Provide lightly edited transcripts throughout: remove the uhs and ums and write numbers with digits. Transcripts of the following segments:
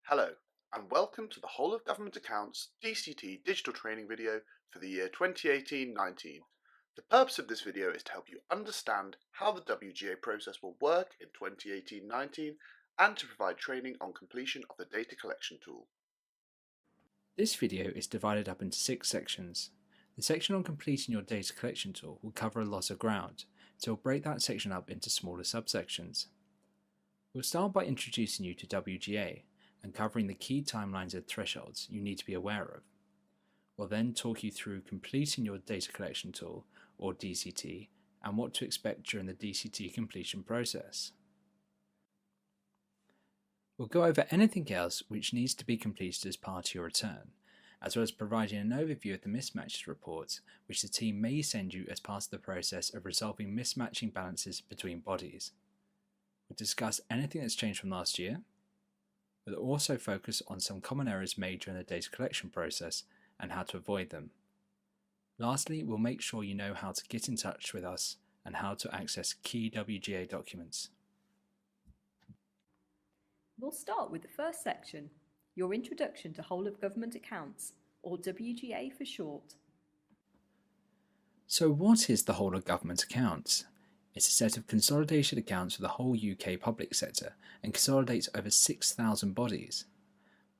Hello, and welcome to the Whole of Government Accounts DCT digital training video for the year 2018-19. The purpose of this video is to help you understand how the WGA process will work in 2018-19 and to provide training on completion of the data collection tool. This video is divided up into 6 sections. The section on completing your data collection tool will cover a lot of ground, so we'll break that section up into smaller subsections. We'll start by introducing you to WGA and covering the key timelines and thresholds you need to be aware of. We'll then talk you through completing your data collection tool, or DCT, and what to expect during the DCT completion process. We'll go over anything else which needs to be completed as part of your return, as well as providing an overview of the mismatches reports which the team may send you as part of the process of resolving mismatching balances between bodies. We'll discuss anything that's changed from last year. We'll also focus on some common errors made during the data collection process and how to avoid them. Lastly, we'll make sure you know how to get in touch with us and how to access key WGA documents. We'll start with the first section, your introduction to Whole of Government Accounts, or WGA for short. So what is the Whole of Government Accounts? It's a set of consolidated accounts for the whole UK public sector and consolidates over 6,000 bodies.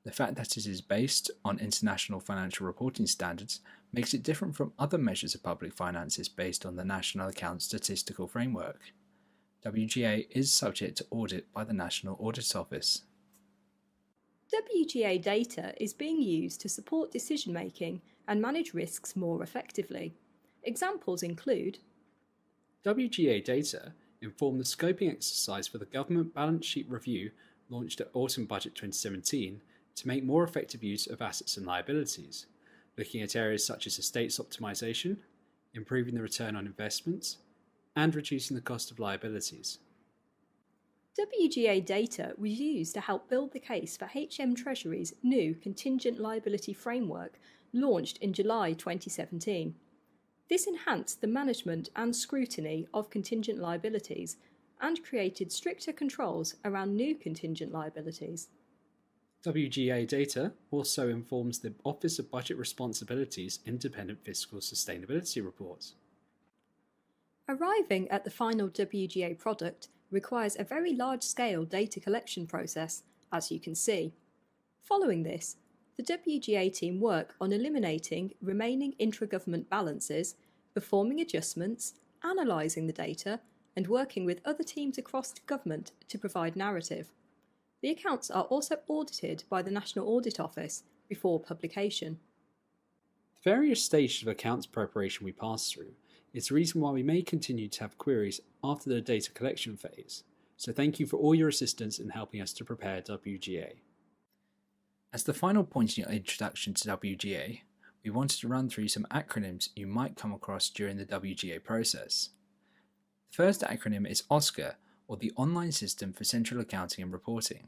The fact that it is based on international financial reporting standards makes it different from other measures of public finances based on the National Accounts Statistical Framework. WGA is subject to audit by the National Audit Office. WGA data is being used to support decision-making and manage risks more effectively. Examples include WGA data inform the scoping exercise for the Government Balance Sheet Review launched at Autumn Budget 2017 to make more effective use of assets and liabilities, looking at areas such as estates optimisation, improving the return on investments, and reducing the cost of liabilities. WGA data was used to help build the case for HM Treasury's new Contingent Liability Framework launched in July 2017. This enhanced the management and scrutiny of contingent liabilities and created stricter controls around new contingent liabilities. WGA data also informs the Office of Budget Responsibility's Independent Fiscal Sustainability Report. Arriving at the final WGA product requires a very large-scale data collection process, as you can see. Following this, the WGA team work on eliminating remaining intra-government balances, performing adjustments, analysing the data, and working with other teams across government to provide narrative. The accounts are also audited by the National Audit Office before publication. The various stages of accounts preparation we pass through is the reason why we may continue to have queries after the data collection phase, so thank you for all your assistance in helping us to prepare WGA. As the final point in your introduction to WGA, we wanted to run through some acronyms you might come across during the WGA process. The first acronym is OSCAR, or the Online System for Central Accounting and Reporting.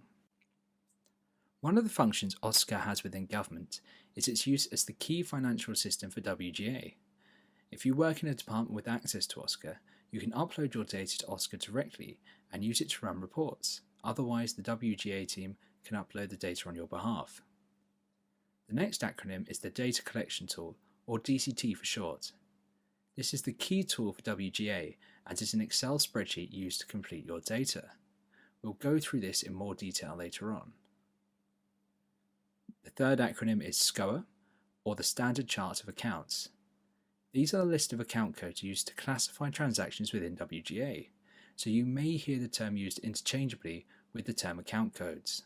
One of the functions OSCAR has within government is its use as the key financial system for WGA. If you work in a department with access to OSCAR, you can upload your data to OSCAR directly and use it to run reports. Otherwise, the WGA team can upload the data on your behalf. The next acronym is the Data Collection Tool, or DCT for short. This is the key tool for WGA and is an Excel spreadsheet used to complete your data. We'll go through this in more detail later on. The third acronym is SCOA, or the Standard Chart of Accounts. These are the list of account codes used to classify transactions within WGA, so you may hear the term used interchangeably with the term account codes.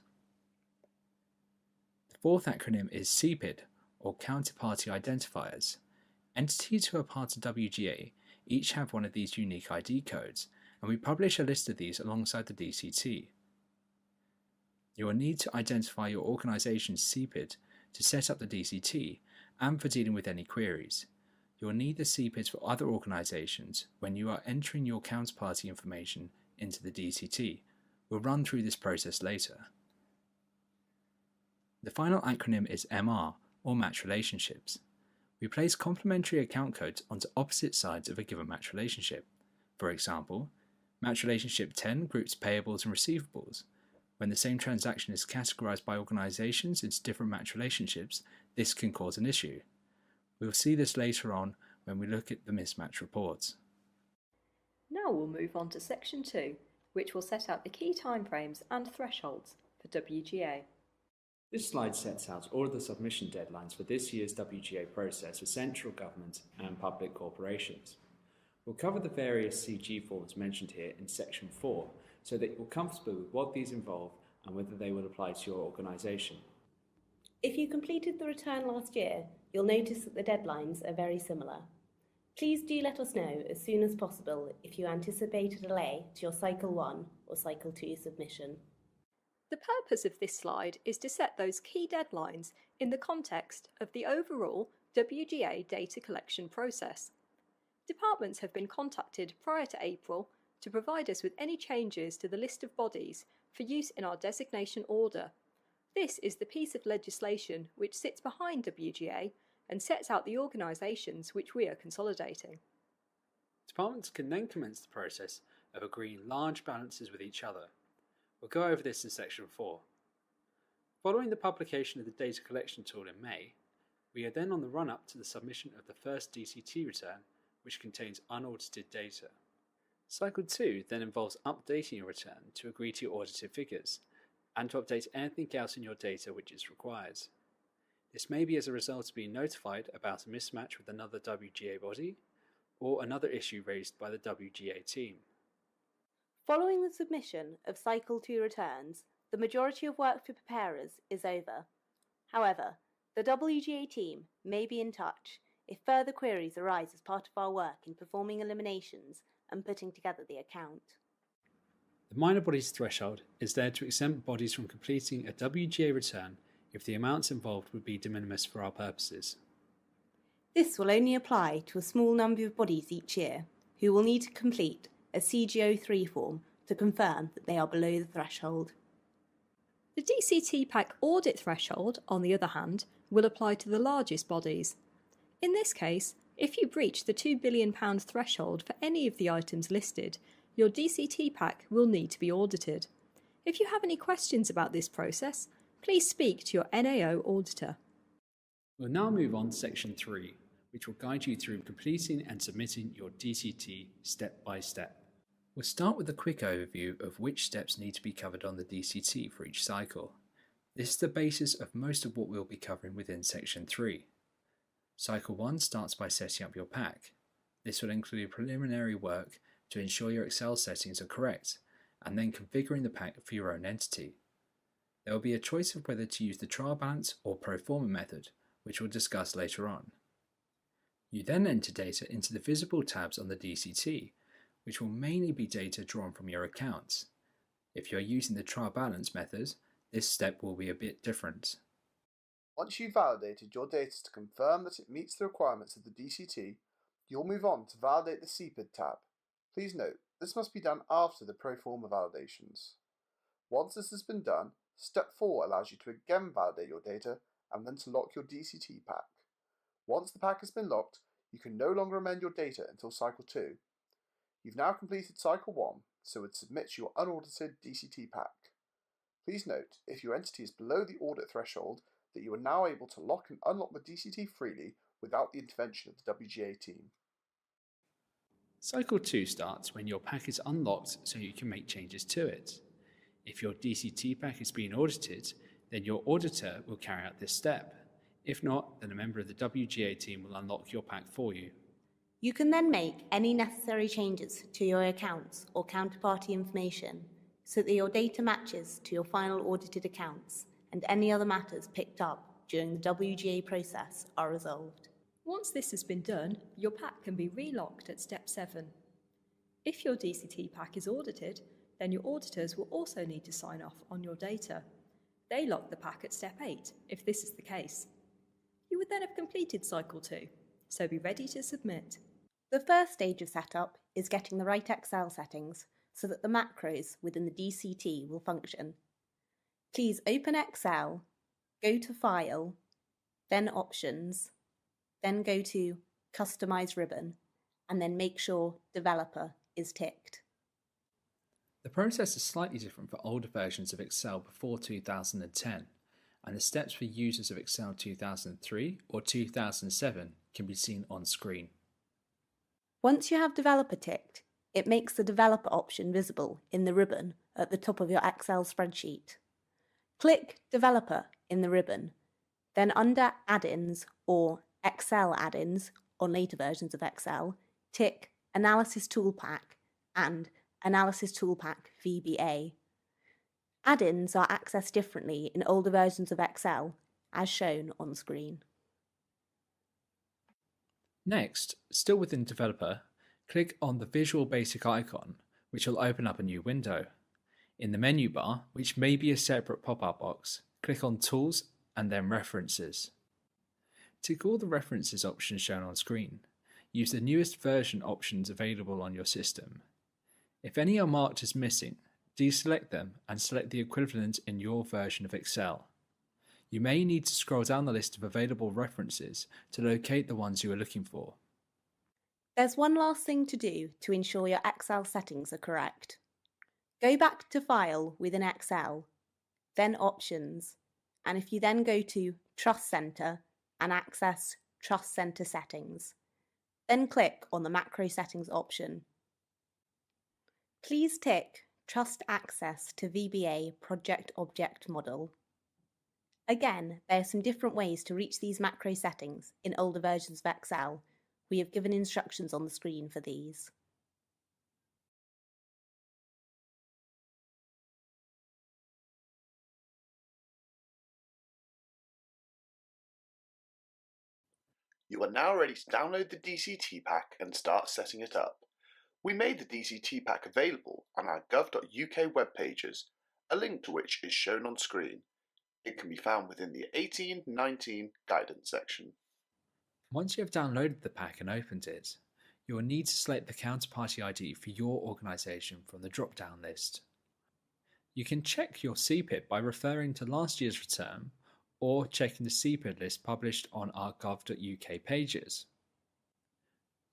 The fourth acronym is CPID, or Counterparty Identifiers. Entities who are part of WGA each have one of these unique ID codes, and we publish a list of these alongside the DCT. You will need to identify your organisation's CPID to set up the DCT and for dealing with any queries. You will need the CPIDs for other organisations when you are entering your counterparty information into the DCT. We'll run through this process later. The final acronym is MR, or Match Relationships. We place complementary account codes onto opposite sides of a given match relationship. For example, match relationship 10 groups payables and receivables, When the same transaction is categorized by organizations into different match relationships, this can cause an issue. We'll see this later on when we look at the mismatch reports. Now we'll move on to Section 2, which will set out the key timeframes and thresholds for WGA. This slide sets out all of the submission deadlines for this year's WGA process for central government and public corporations. We'll cover the various CG forms mentioned here in Section 4 so that you're comfortable with what these involve and whether they will apply to your organisation. If you completed the return last year, you'll notice that the deadlines are very similar. Please do let us know as soon as possible if you anticipate a delay to your Cycle 1 or Cycle 2 submission. The purpose of this slide is to set those key deadlines in the context of the overall WGA data collection process. Departments have been contacted prior to April to provide us with any changes to the list of bodies for use in our designation order. This is the piece of legislation which sits behind WGA and sets out the organisations which we are consolidating. Departments can then commence the process of agreeing large balances with each other. We'll go over this in Section 4. Following the publication of the data collection tool in May, we are then on the run-up to the submission of the first DCT return, which contains unaudited data. Cycle 2 then involves updating your return to agree to your audited figures, and to update anything else in your data which is required. This may be as a result of being notified about a mismatch with another WGA body, or another issue raised by the WGA team. Following the submission of Cycle 2 returns, the majority of work for preparers is over. However, the WGA team may be in touch if further queries arise as part of our work in performing eliminations and putting together the account. The minor bodies threshold is there to exempt bodies from completing a WGA return if the amounts involved would be de minimis for our purposes. This will only apply to a small number of bodies each year, who will need to complete a CGO3 form to confirm that they are below the threshold. The DCT pack audit threshold, on the other hand, will apply to the largest bodies. In this case, if you breach the £2 billion threshold for any of the items listed, your DCT pack will need to be audited. If you have any questions about this process, please speak to your NAO auditor. We'll now move on to Section 3, which will guide you through completing and submitting your DCT step by step. We'll start with a quick overview of which steps need to be covered on the DCT for each cycle. This is the basis of most of what we'll be covering within Section 3. Cycle 1 starts by setting up your pack. This will include preliminary work to ensure your Excel settings are correct, and then configuring the pack for your own entity. There will be a choice of whether to use the trial balance or pro forma method, which we'll discuss later on. You then enter data into the visible tabs on the DCT, which will mainly be data drawn from your accounts. If you're using the trial balance method, this step will be a bit different. Once you've validated your data to confirm that it meets the requirements of the DCT, you'll move on to validate the CPID tab. Please note, this must be done after the pro forma validations. Once this has been done, Step 4 allows you to again validate your data and then to lock your DCT pack. Once the pack has been locked, you can no longer amend your data until Cycle 2. You've now completed Cycle 1, so would submit your unaudited DCT pack. Please note, if your entity is below the audit threshold, that you are now able to lock and unlock the DCT freely without the intervention of the WGA team. Cycle 2 starts when your pack is unlocked so you can make changes to it. If your DCT pack is being audited, then your auditor will carry out this step. If not, then a member of the WGA team will unlock your pack for you. You can then make any necessary changes to your accounts or counterparty information so that your data matches to your final audited accounts and any other matters picked up during the WGA process are resolved. Once this has been done, your pack can be relocked at Step 7. If your DCT pack is audited, then your auditors will also need to sign off on your data. They lock the pack at Step 8, if this is the case. You would then have completed Cycle 2, so be ready to submit. The first stage of setup is getting the right Excel settings so that the macros within the DCT will function. Please open Excel, go to File, then Options, then go to Customize ribbon, and then make sure Developer is ticked. The process is slightly different for older versions of Excel before 2010, and the steps for users of Excel 2003 or 2007 can be seen on screen. Once you have Developer ticked, it makes the Developer option visible in the ribbon at the top of your Excel spreadsheet. Click Developer in the ribbon, then under Add-ins or Excel Add-ins on later versions of Excel, tick Analysis Toolpack and Analysis Toolpack VBA. Add-ins are accessed differently in older versions of Excel, as shown on screen. Next, still within Developer, click on the Visual Basic icon, which will open up a new window. In the menu bar, which may be a separate pop-up box, click on Tools and then References. Tick all the references options shown on screen. Use the newest version options available on your system. If any are marked as missing, deselect them and select the equivalent in your version of Excel. You may need to scroll down the list of available references to locate the ones you are looking for. There's one last thing to do to ensure your Excel settings are correct. Go back to File within Excel, then Options, and if you then go to Trust Center and access Trust Center Settings, then click on the Macro Settings option. Please tick Trust Access to VBA Project Object Model. Again, there are some different ways to reach these macro settings in older versions of Excel. We have given instructions on the screen for these. You are now ready to download the DCT pack and start setting it up. We made the DCT pack available on our gov.uk web pages, a link to which is shown on screen. It can be found within the 18-19 guidance section. Once you have downloaded the pack and opened it, you will need to select the counterparty ID for your organisation from the drop-down list. You can check your CPID by referring to last year's return or checking the CPID list published on our gov.uk pages.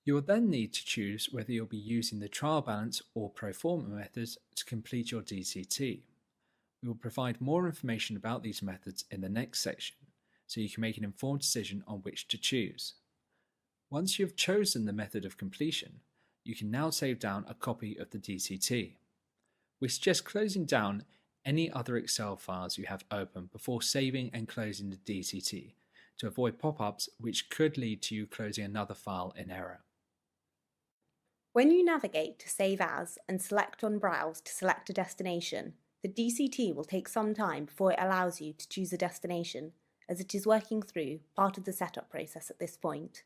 You will then need to choose whether you'll be using the trial balance or pro forma methods to complete your DCT. We will provide more information about these methods in the next section, so you can make an informed decision on which to choose. Once you have chosen the method of completion, you can now save down a copy of the DCT. We suggest closing down any other Excel files you have open before saving and closing the DCT to avoid pop-ups which could lead to you closing another file in error. When you navigate to Save As and select on Browse to select a destination, the DCT will take some time before it allows you to choose a destination, as it is working through part of the setup process at this point.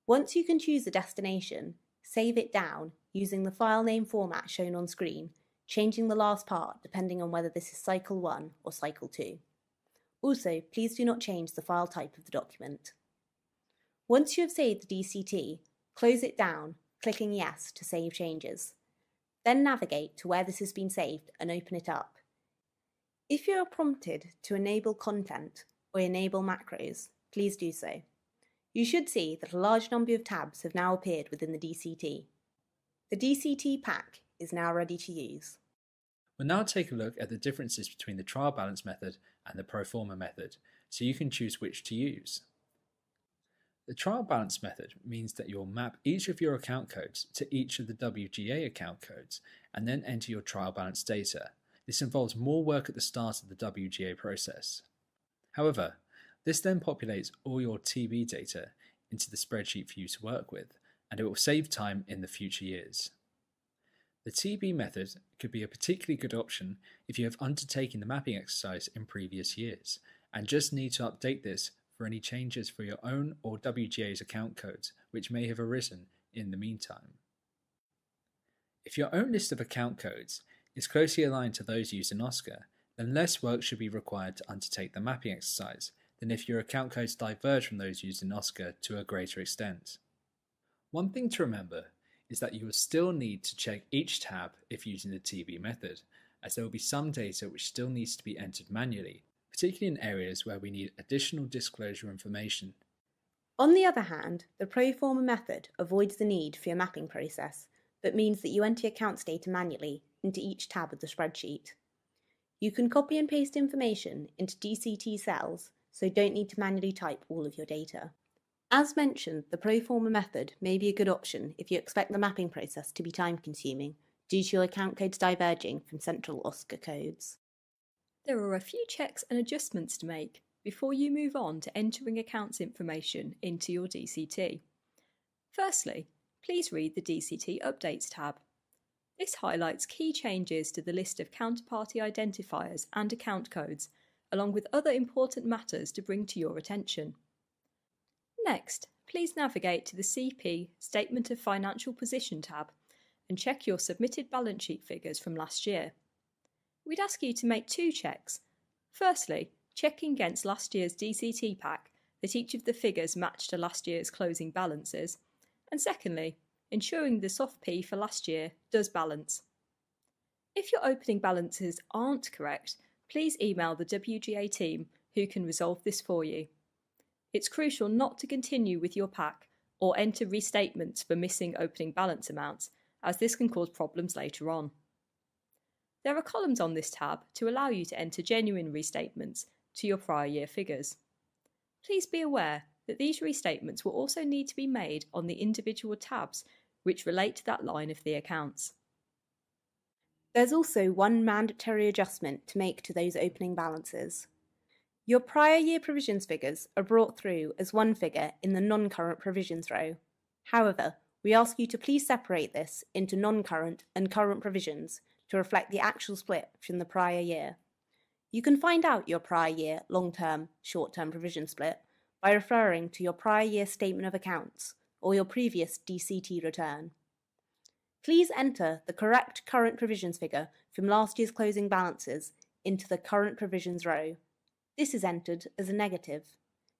Once you can choose a destination, save it down using the file name format shown on screen, changing the last part depending on whether this is Cycle 1 or Cycle 2. Also, please do not change the file type of the document. Once you have saved the DCT, close it down, clicking Yes to save changes. Then navigate to where this has been saved and open it up. If you are prompted to enable content or enable macros, please do so. You should see that a large number of tabs have now appeared within the DCT. The DCT pack is now ready to use. We'll now take a look at the differences between the trial balance method and the pro forma method, so you can choose which to use. The trial balance method means that you'll map each of your account codes to each of the WGA account codes and then enter your trial balance data. This involves more work at the start of the WGA process. However, this then populates all your TB data into the spreadsheet for you to work with, and it will save time in the future years. The TB method could be a particularly good option if you have undertaken the mapping exercise in previous years and just need to update this for any changes for your own or WGA's account codes which may have arisen in the meantime. If your own list of account codes is closely aligned to those used in OSCAR, then less work should be required to undertake the mapping exercise than if your account codes diverge from those used in OSCAR to a greater extent. One thing to remember is that you will still need to check each tab if using the TB method, as there will be some data which still needs to be entered manually, particularly in areas where we need additional disclosure information. On the other hand, the pro forma method avoids the need for your mapping process, but means that you enter your accounts data manually into each tab of the spreadsheet. You can copy and paste information into DCT cells, so don't need to manually type all of your data. As mentioned, the proforma method may be a good option if you expect the mapping process to be time-consuming due to your account codes diverging from central OSCA codes. There are a few checks and adjustments to make before you move on to entering accounts information into your DCT. Firstly, please read the DCT Updates tab. This highlights key changes to the list of counterparty identifiers and account codes, along with other important matters to bring to your attention. Next, please navigate to the CP Statement of Financial Position tab and check your submitted balance sheet figures from last year. We'd ask you to make two checks. Firstly, checking against last year's DCT pack that each of the figures match to last year's closing balances, and secondly, ensuring the soft P for last year does balance. If your opening balances aren't correct, please email the WGA team who can resolve this for you. It's crucial not to continue with your pack or enter restatements for missing opening balance amounts, as this can cause problems later on. There are columns on this tab to allow you to enter genuine restatements to your prior year figures. Please be aware that these restatements will also need to be made on the individual tabs which relate to that line of the accounts. There's also one mandatory adjustment to make to those opening balances. Your prior year provisions figures are brought through as one figure in the non-current provisions row. However, we ask you to please separate this into non-current and current provisions to reflect the actual split from the prior year. You can find out your prior year long-term, short-term provision split by referring to your prior year statement of accounts or your previous DCT return. Please enter the correct current provisions figure from last year's closing balances into the current provisions row. This is entered as a negative.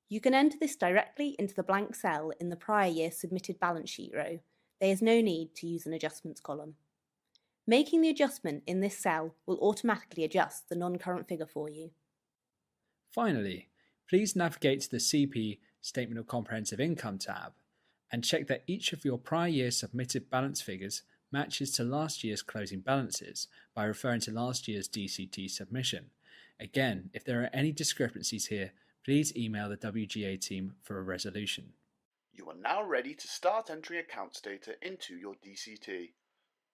You can enter this directly into the blank cell in the prior year submitted balance sheet row. There is no need to use an adjustments column. Making the adjustment in this cell will automatically adjust the non-current figure for you. Finally, please navigate to the CP Statement of Comprehensive Income tab and check that each of your prior year submitted balance figures matches to last year's closing balances by referring to last year's DCT submission. Again, if there are any discrepancies here, please email the WGA team for a resolution. You are now ready to start entering accounts data into your DCT.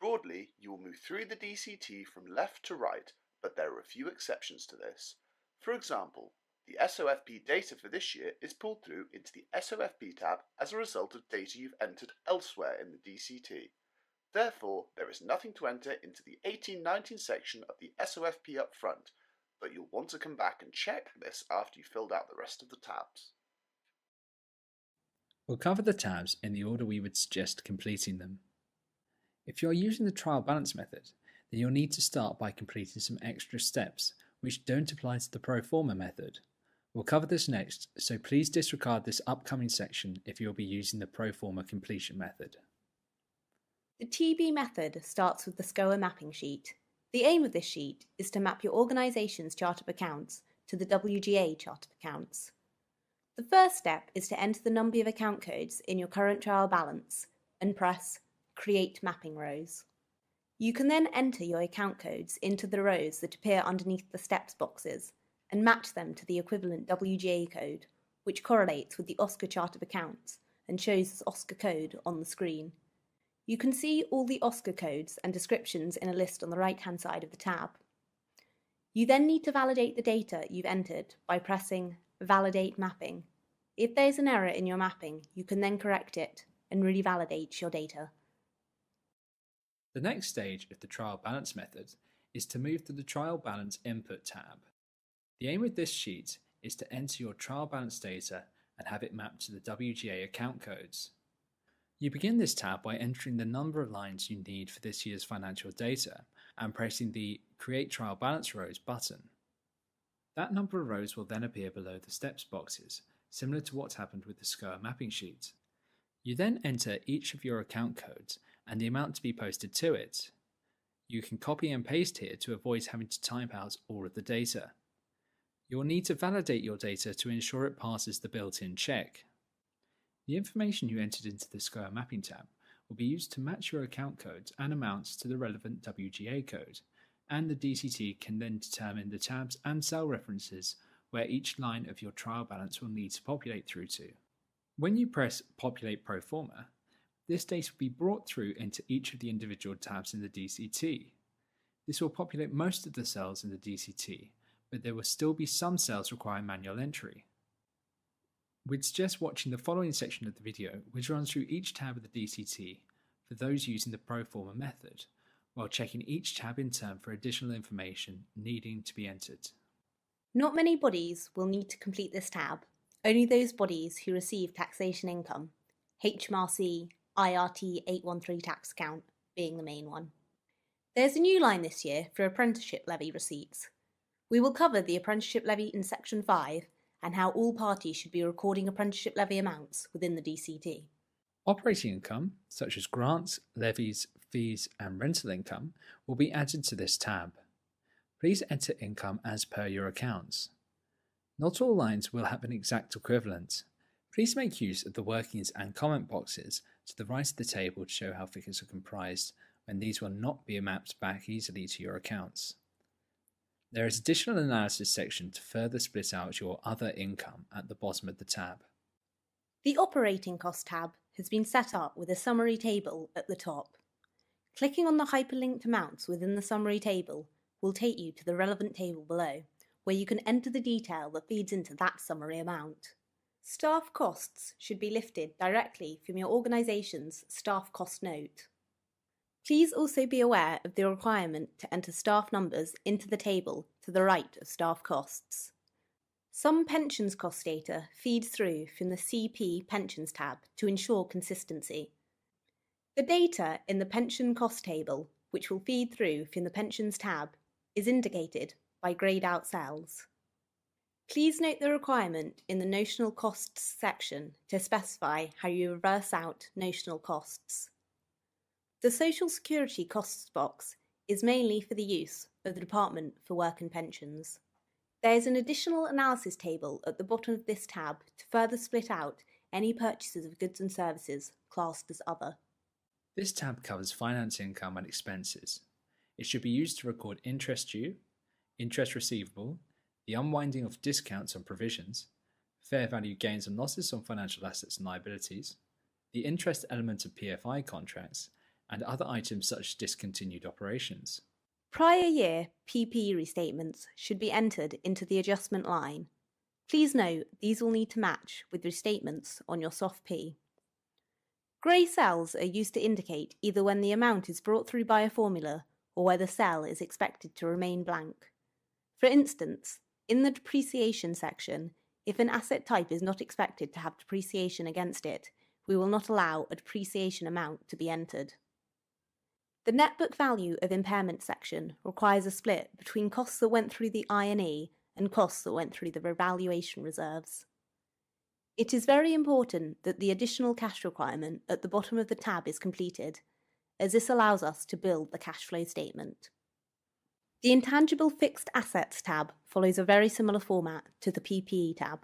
Broadly, you will move through the DCT from left to right, but there are a few exceptions to this. For example, the SOFP data for this year is pulled through into the SOFP tab as a result of data you've entered elsewhere in the DCT. Therefore, there is nothing to enter into the 18-19 section of the SOFP up front, but you'll want to come back and check this after you've filled out the rest of the tabs. We'll cover the tabs in the order we would suggest completing them. If you're using the trial balance method, then you'll need to start by completing some extra steps which don't apply to the pro forma method. We'll cover this next, so please disregard this upcoming section if you'll be using the pro forma completion method. The TB method starts with the SCOA mapping sheet. The aim of this sheet is to map your organisation's chart of accounts to the WGA chart of accounts. The first step is to enter the number of account codes in your current trial balance and press Create Mapping Rows. You can then enter your account codes into the rows that appear underneath the steps boxes and match them to the equivalent WGA code, which correlates with the OSCA chart of accounts and shows this OSCA code on the screen. You can see all the OSCA codes and descriptions in a list on the right-hand side of the tab. You then need to validate the data you've entered by pressing Validate Mapping. If there's an error in your mapping, you can then correct it and revalidate your data. The next stage of the trial balance method is to move to the trial balance input tab. The aim of this sheet is to enter your trial balance data and have it mapped to the WGA account codes. You begin this tab by entering the number of lines you need for this year's financial data and pressing the Create Trial Balance Rows button. That number of rows will then appear below the steps boxes, similar to what happened with the SCOA mapping sheet. You then enter each of your account codes and the amount to be posted to it. You can copy and paste here to avoid having to type out all of the data. You will need to validate your data to ensure it passes the built-in check. The information you entered into the SCOA mapping tab will be used to match your account codes and amounts to the relevant WGA code, and the DCT can then determine the tabs and cell references where each line of your trial balance will need to populate through to. When you press Populate Pro Forma, this data will be brought through into each of the individual tabs in the DCT. This will populate most of the cells in the DCT, but there will still be some cells requiring manual entry. We'd suggest watching the following section of the video, which runs through each tab of the DCT for those using the Pro Forma method, while checking each tab in turn for additional information needing to be entered. Not many bodies will need to complete this tab, only those bodies who receive taxation income, HMRC IRT 813 tax account being the main one. There's a new line this year for apprenticeship levy receipts. We will cover the apprenticeship levy in section 5 and how all parties should be recording apprenticeship levy amounts within the DCT. Operating income, such as grants, levies, fees, and rental income, will be added to this tab. Please enter income as per your accounts. Not all lines will have an exact equivalent. Please make use of the workings and comment boxes to the right of the table to show how figures are comprised when these will not be mapped back easily to your accounts. There is additional analysis section to further split out your other income at the bottom of the tab. The operating cost tab has been set up with a summary table at the top. Clicking on the hyperlinked amounts within the summary table will take you to the relevant table below, where you can enter the detail that feeds into that summary amount. Staff costs should be lifted directly from your organisation's staff cost note. Please also be aware of the requirement to enter staff numbers into the table to the right of staff costs. Some pensions cost data feeds through from the CP Pensions tab to ensure consistency. The data in the pension cost table, which will feed through from the Pensions tab, is indicated by greyed out cells. Please note the requirement in the notional costs section to specify how you reverse out notional costs. The Social Security costs box is mainly for the use of the Department for Work and Pensions. There is an additional analysis table at the bottom of this tab to further split out any purchases of goods and services classed as other. This tab covers finance income and expenses. It should be used to record interest due, interest receivable, the unwinding of discounts on provisions, fair value gains and losses on financial assets and liabilities, the interest element of PFI contracts, and other items such as discontinued operations. Prior year PP restatements should be entered into the adjustment line. Please note these will need to match with restatements on your soft P. Grey cells are used to indicate either when the amount is brought through by a formula or where the cell is expected to remain blank. For instance, in the depreciation section, if an asset type is not expected to have depreciation against it, we will not allow a depreciation amount to be entered. The net book value of impairment section requires a split between costs that went through the I&E and costs that went through the revaluation reserves. It is very important that the additional cash requirement at the bottom of the tab is completed, as this allows us to build the cash flow statement. The Intangible Fixed Assets tab follows a very similar format to the PPE tab.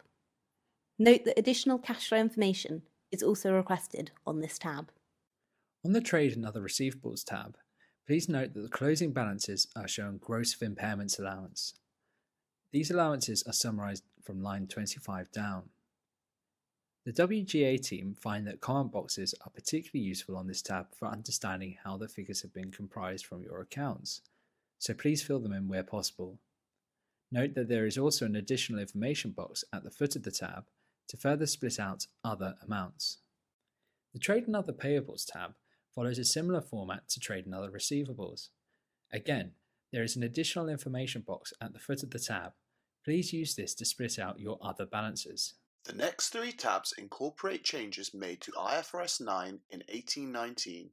Note that additional cash flow information is also requested on this tab. On the Trade and Other Receivables tab, please note that the closing balances are shown gross of impairments allowance. These allowances are summarised from line 25 down. The WGA team find that comment boxes are particularly useful on this tab for understanding how the figures have been comprised from your accounts, so please fill them in where possible. Note that there is also an additional information box at the foot of the tab to further split out other amounts. The Trade and Other Payables tab follows a similar format to Trade and Other Receivables. Again, there is an additional information box at the foot of the tab. Please use this to split out your other balances. The next three tabs incorporate changes made to IFRS 9 in 1819.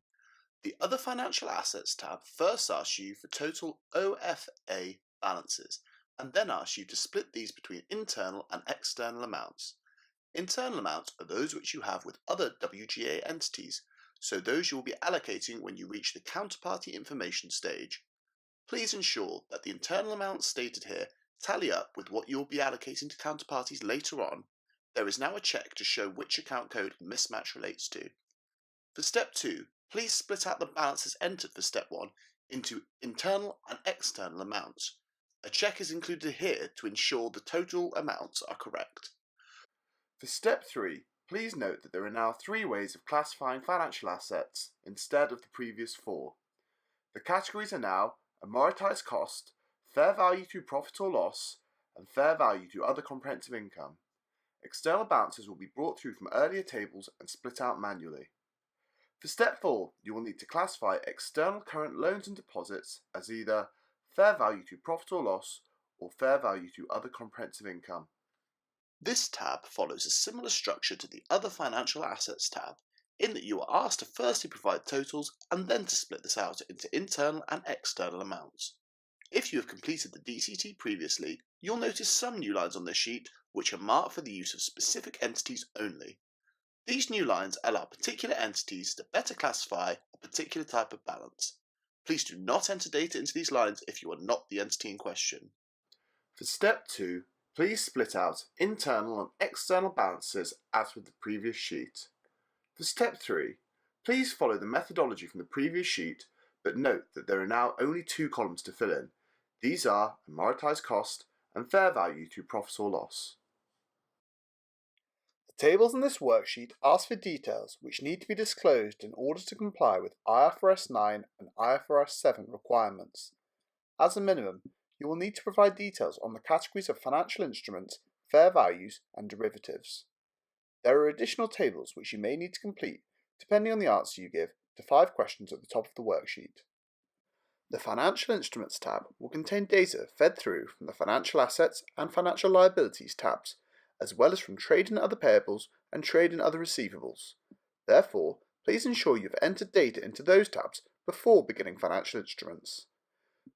The Other Financial Assets tab first asks you for total OFA balances, and then asks you to split these between internal and external amounts. Internal amounts are those which you have with other WGA entities, so those you will be allocating when you reach the counterparty information stage. Please ensure that the internal amounts stated here tally up with what you will be allocating to counterparties later on. There is now a check to show which account code a mismatch relates to. For step 2, please split out the balances entered for step 1 into internal and external amounts. A check is included here to ensure the total amounts are correct. For step 3, please note that there are now 3 ways of classifying financial assets instead of the previous 4. The categories are now amortized cost, fair value through profit or loss, and fair value through other comprehensive income. External balances will be brought through from earlier tables and split out manually. For step 4, you will need to classify external current loans and deposits as either fair value through profit or loss or fair value through other comprehensive income. This tab follows a similar structure to the Other Financial Assets tab, in that you are asked to firstly provide totals and then to split this out into internal and external amounts. If you have completed the DCT previously, you'll notice some new lines on this sheet which are marked for the use of specific entities only. These new lines allow particular entities to better classify a particular type of balance. Please do not enter data into these lines if you are not the entity in question. For step 2, please split out internal and external balances as with the previous sheet. For step 3, please follow the methodology from the previous sheet, but note that there are now only 2 columns to fill in. These are amortized cost and fair value through profit or loss. The tables in this worksheet ask for details which need to be disclosed in order to comply with IFRS 9 and IFRS 7 requirements. As a minimum, you will need to provide details on the categories of financial instruments, fair values, and derivatives. There are additional tables which you may need to complete depending on the answer you give to 5 questions at the top of the worksheet. The Financial Instruments tab will contain data fed through from the Financial Assets and Financial Liabilities tabs, as well as from Trade and Other Payables and Trade and Other Receivables. Therefore, please ensure you have entered data into those tabs before beginning Financial Instruments.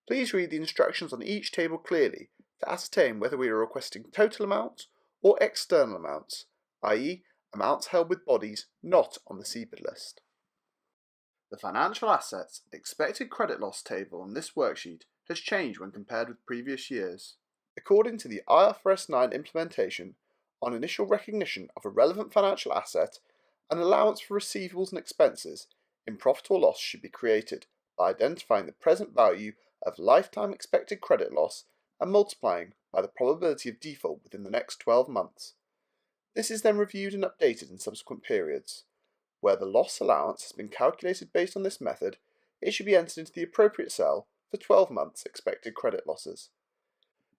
Please read the instructions on each table clearly to ascertain whether we are requesting total amounts or external amounts, i.e. amounts held with bodies not on the CBID list. The Financial Assets and Expected Credit Loss table on this worksheet has changed when compared with previous years. According to the IFRS 9 implementation, on initial recognition of a relevant financial asset, an allowance for receivables and expenses in profit or loss should be created by identifying the present value of lifetime expected credit loss and multiplying by the probability of default within the next 12 months. This is then reviewed and updated in subsequent periods. Where the loss allowance has been calculated based on this method, it should be entered into the appropriate cell for 12 months expected credit losses.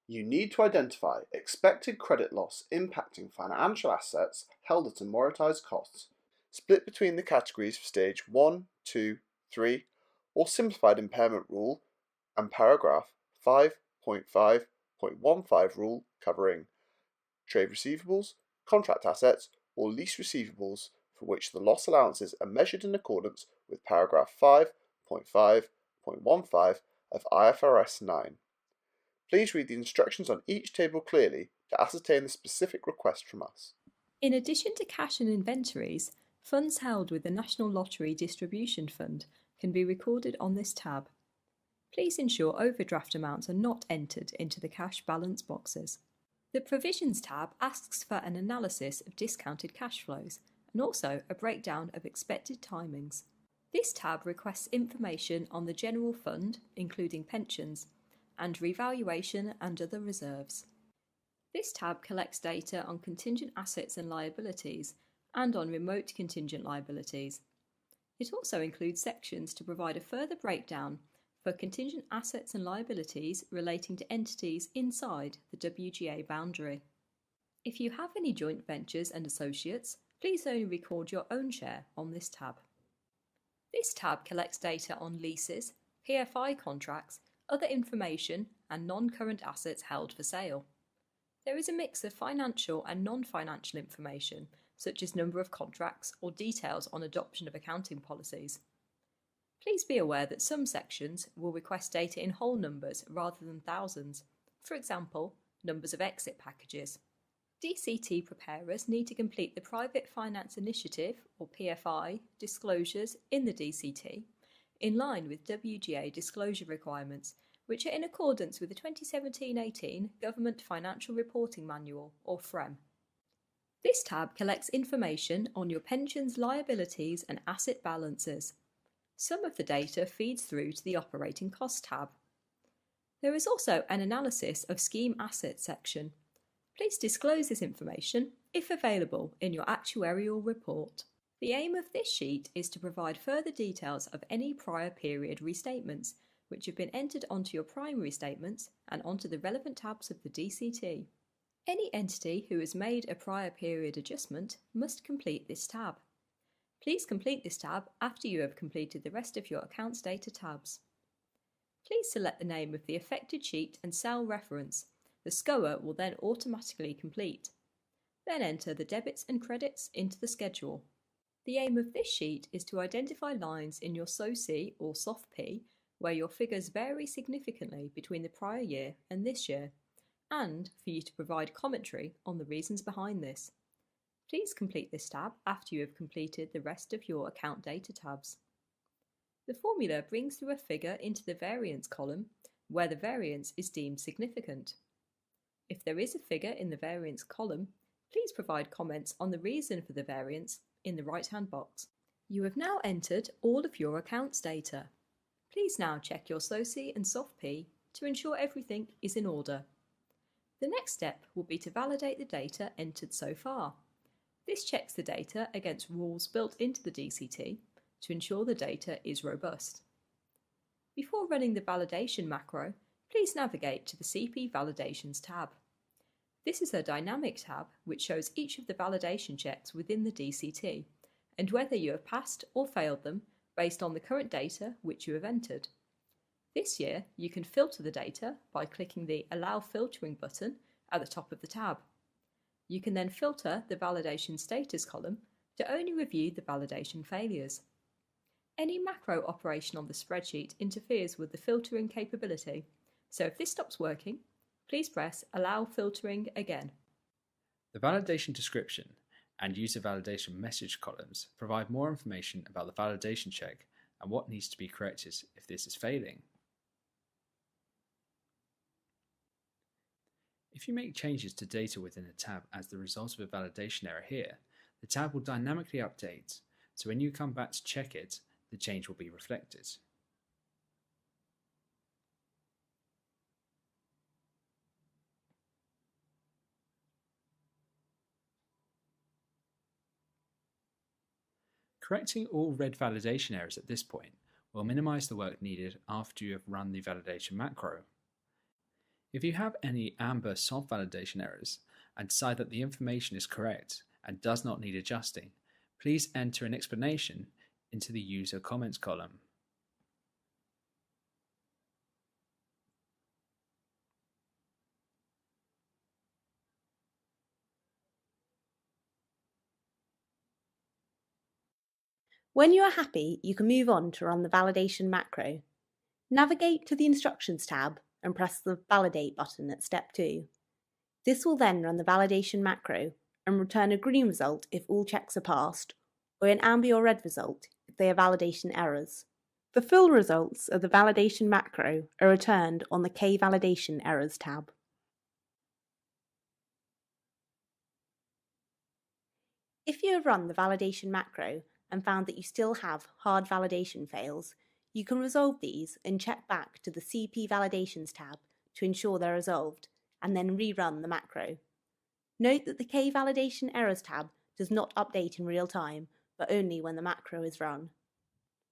You need to identify expected credit loss impacting financial assets held at amortized costs, split between the categories for stage 1, 2, 3, or simplified impairment rule, and paragraph 5.5.15 rule covering trade receivables, contract assets, or lease receivables for which the loss allowances are measured in accordance with paragraph 5.5.15 of IFRS 9. Please read the instructions on each table clearly to ascertain the specific request from us. In addition to cash and inventories, funds held with the National Lottery Distribution Fund can be recorded on this tab. Please ensure overdraft amounts are not entered into the cash balance boxes. The Provisions tab asks for an analysis of discounted cash flows and also a breakdown of expected timings. This tab requests information on the general fund, including pensions, and revaluation and other reserves. This tab collects data on contingent assets and liabilities and on remote contingent liabilities. It also includes sections to provide a further breakdown for contingent assets and liabilities relating to entities inside the WGA boundary. If you have any joint ventures and associates, please only record your own share on this tab. This tab collects data on leases, PFI contracts, other information, and non-current assets held for sale. There is a mix of financial and non-financial information, such as number of contracts or details on adoption of accounting policies. Please be aware that some sections will request data in whole numbers rather than thousands, for example, numbers of exit packages. DCT preparers need to complete the Private Finance Initiative, or PFI, disclosures in the DCT, in line with WGA disclosure requirements, which are in accordance with the 2017-18 Government Financial Reporting Manual, or FREM. This tab collects information on your pensions liabilities and asset balances. Some of the data feeds through to the Operating Cost tab. There is also an Analysis of Scheme Assets section. Please disclose this information, if available, in your actuarial report. The aim of this sheet is to provide further details of any prior period restatements which have been entered onto your primary statements and onto the relevant tabs of the DCT. Any entity who has made a prior period adjustment must complete this tab. Please complete this tab after you have completed the rest of your accounts data tabs. Please select the name of the affected sheet and cell reference. The SCOA will then automatically complete. Then enter the debits and credits into the schedule. The aim of this sheet is to identify lines in your SOC or SOFP where your figures vary significantly between the prior year and this year, and for you to provide commentary on the reasons behind this. Please complete this tab after you have completed the rest of your account data tabs. The formula brings through a figure into the variance column where the variance is deemed significant. If there is a figure in the variance column, please provide comments on the reason for the variance in the right-hand box. You have now entered all of your accounts data. Please now check your SOC and SOFP to ensure everything is in order. The next step will be to validate the data entered so far. This checks the data against rules built into the DCT to ensure the data is robust. Before running the validation macro, please navigate to the CP Validations tab. This is a dynamic tab which shows each of the validation checks within the DCT and whether you have passed or failed them based on the current data which you have entered. This year, you can filter the data by clicking the Allow Filtering button at the top of the tab. You can then filter the validation status column to only review the validation failures. Any macro operation on the spreadsheet interferes with the filtering capability, so if this stops working, please press Allow Filtering again. The validation description and user validation message columns provide more information about the validation check and what needs to be corrected if this is failing. If you make changes to data within a tab as the result of a validation error here, the tab will dynamically update, so when you come back to check it, the change will be reflected. Correcting all red validation errors at this point will minimize the work needed after you have run the validation macro. If you have any amber soft validation errors and decide that the information is correct and does not need adjusting, please enter an explanation into the user comments column. When you are happy, you can move on to run the validation macro. Navigate to the Instructions tab and press the Validate button at Step 2. This will then run the validation macro and return a green result if all checks are passed, or an amber or red result if they are validation errors. The full results of the validation macro are returned on the K Validation Errors tab. If you have run the validation macro and found that you still have hard validation fails, you can resolve these and check back to the CP Validations tab to ensure they're resolved, and then rerun the macro. Note that the K Validation Errors tab does not update in real time, but only when the macro is run.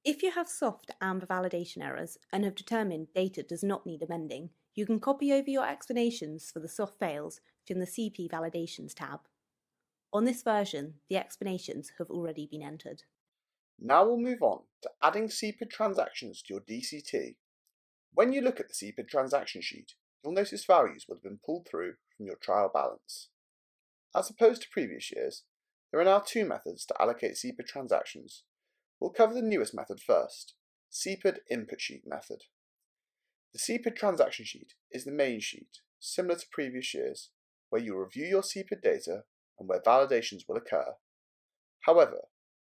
If you have soft amber validation errors and have determined data does not need amending, you can copy over your explanations for the soft fails from the CP Validations tab. On this version, the explanations have already been entered. Now we'll move on to adding CPID transactions to your DCT. When you look at the CPID transaction sheet, you'll notice values will have been pulled through from your trial balance. As opposed to previous years, there are now two methods to allocate CPID transactions. We'll cover the newest method first, CPID input sheet method. The CPID transaction sheet is the main sheet, similar to previous years, where you'll review your CPID data and where validations will occur. However,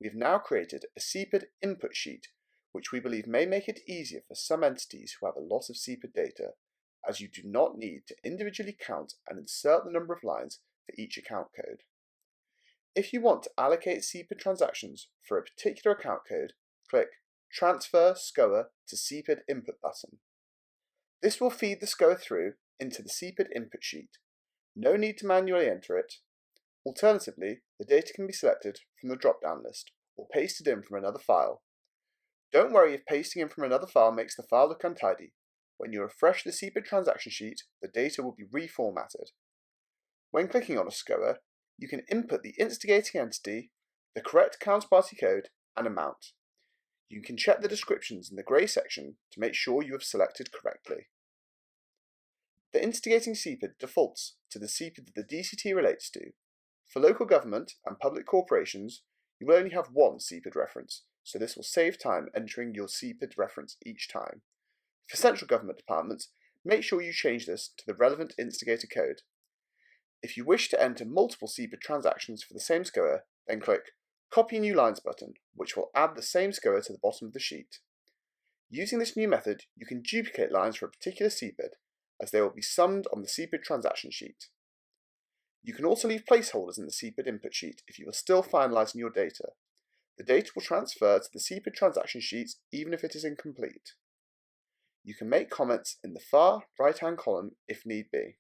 we've now created a CPID input sheet, which we believe may make it easier for some entities who have a lot of CPID data, as you do not need to individually count and insert the number of lines for each account code. If you want to allocate CPID transactions for a particular account code, click Transfer SCOA to CPID Input button. This will feed the SCOA through into the CPID input sheet. No need to manually enter it. Alternatively, the data can be selected from the drop-down list or pasted in from another file. Don't worry if pasting in from another file makes the file look untidy. When you refresh the CPID transaction sheet, the data will be reformatted. When clicking on a SCOA, you can input the instigating entity, the correct counterparty code, and amount. You can check the descriptions in the grey section to make sure you have selected correctly. The instigating CPID defaults to the CPID that the DCT relates to. For local government and public corporations, you will only have one CPID reference, so this will save time entering your CPID reference each time. For central government departments, make sure you change this to the relevant instigator code. If you wish to enter multiple CPID transactions for the same SCOA, then click Copy New Lines button, which will add the same SCOA to the bottom of the sheet. Using this new method, you can duplicate lines for a particular CPID, as they will be summed on the CPID transaction sheet. You can also leave placeholders in the CPID input sheet if you are still finalising your data. The data will transfer to the CPID transaction sheets even if it is incomplete. You can make comments in the far right-hand column if need be.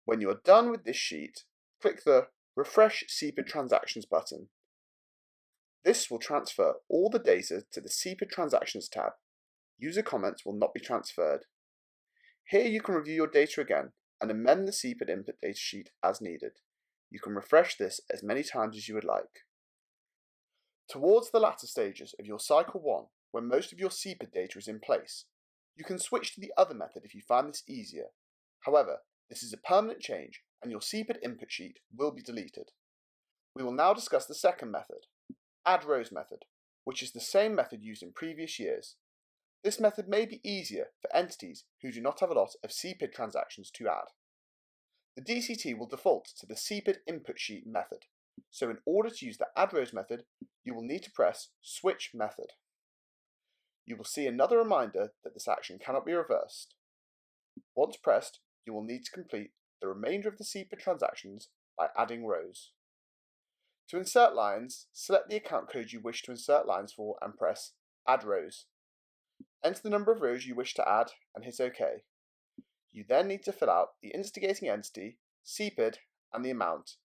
When you are done with this sheet, click the Refresh CPID Transactions button. This will transfer all the data to the CPID Transactions tab. User comments will not be transferred. Here you can review your data again and amend the CPID input data sheet as needed. You can refresh this as many times as you would like. Towards the latter stages of your Cycle 1, when most of your CPID data is in place, you can switch to the other method if you find this easier. However, this is a permanent change and your CPID input sheet will be deleted. We will now discuss the second method, Add Rows method, which is the same method used in previous years. This method may be easier for entities who do not have a lot of CPID transactions to add. The DCT will default to the CPID input sheet method, so in order to use the Add Rows method, you will need to press Switch Method. You will see another reminder that this action cannot be reversed. Once pressed, you will need to complete the remainder of the CPID transactions by adding rows. To insert lines, select the account code you wish to insert lines for and press Add Rows. Enter the number of rows you wish to add and hit OK. You then need to fill out the instigating entity, CPID, and the amount.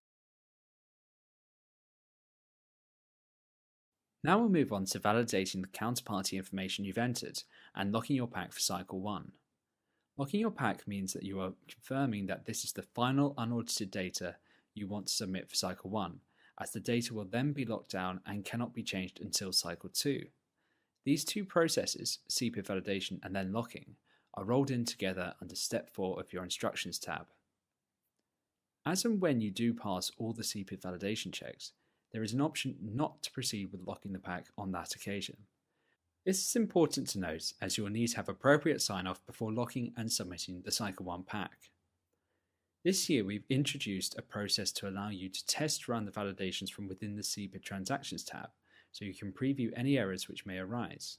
Now we'll move on to validating the counterparty information you've entered and locking your pack for Cycle 1. Locking your pack means that you are confirming that this is the final unaudited data you want to submit for Cycle 1, as the data will then be locked down and cannot be changed until Cycle 2. These two processes, CPID validation and then locking, are rolled in together under Step 4 of your Instructions tab. As and when you do pass all the CPID validation checks, there is an option not to proceed with locking the pack on that occasion. This is important to note, as you will need to have appropriate sign-off before locking and submitting the Cycle 1 pack. This year we've introduced a process to allow you to test run the validations from within the CPID Transactions tab, so you can preview any errors which may arise.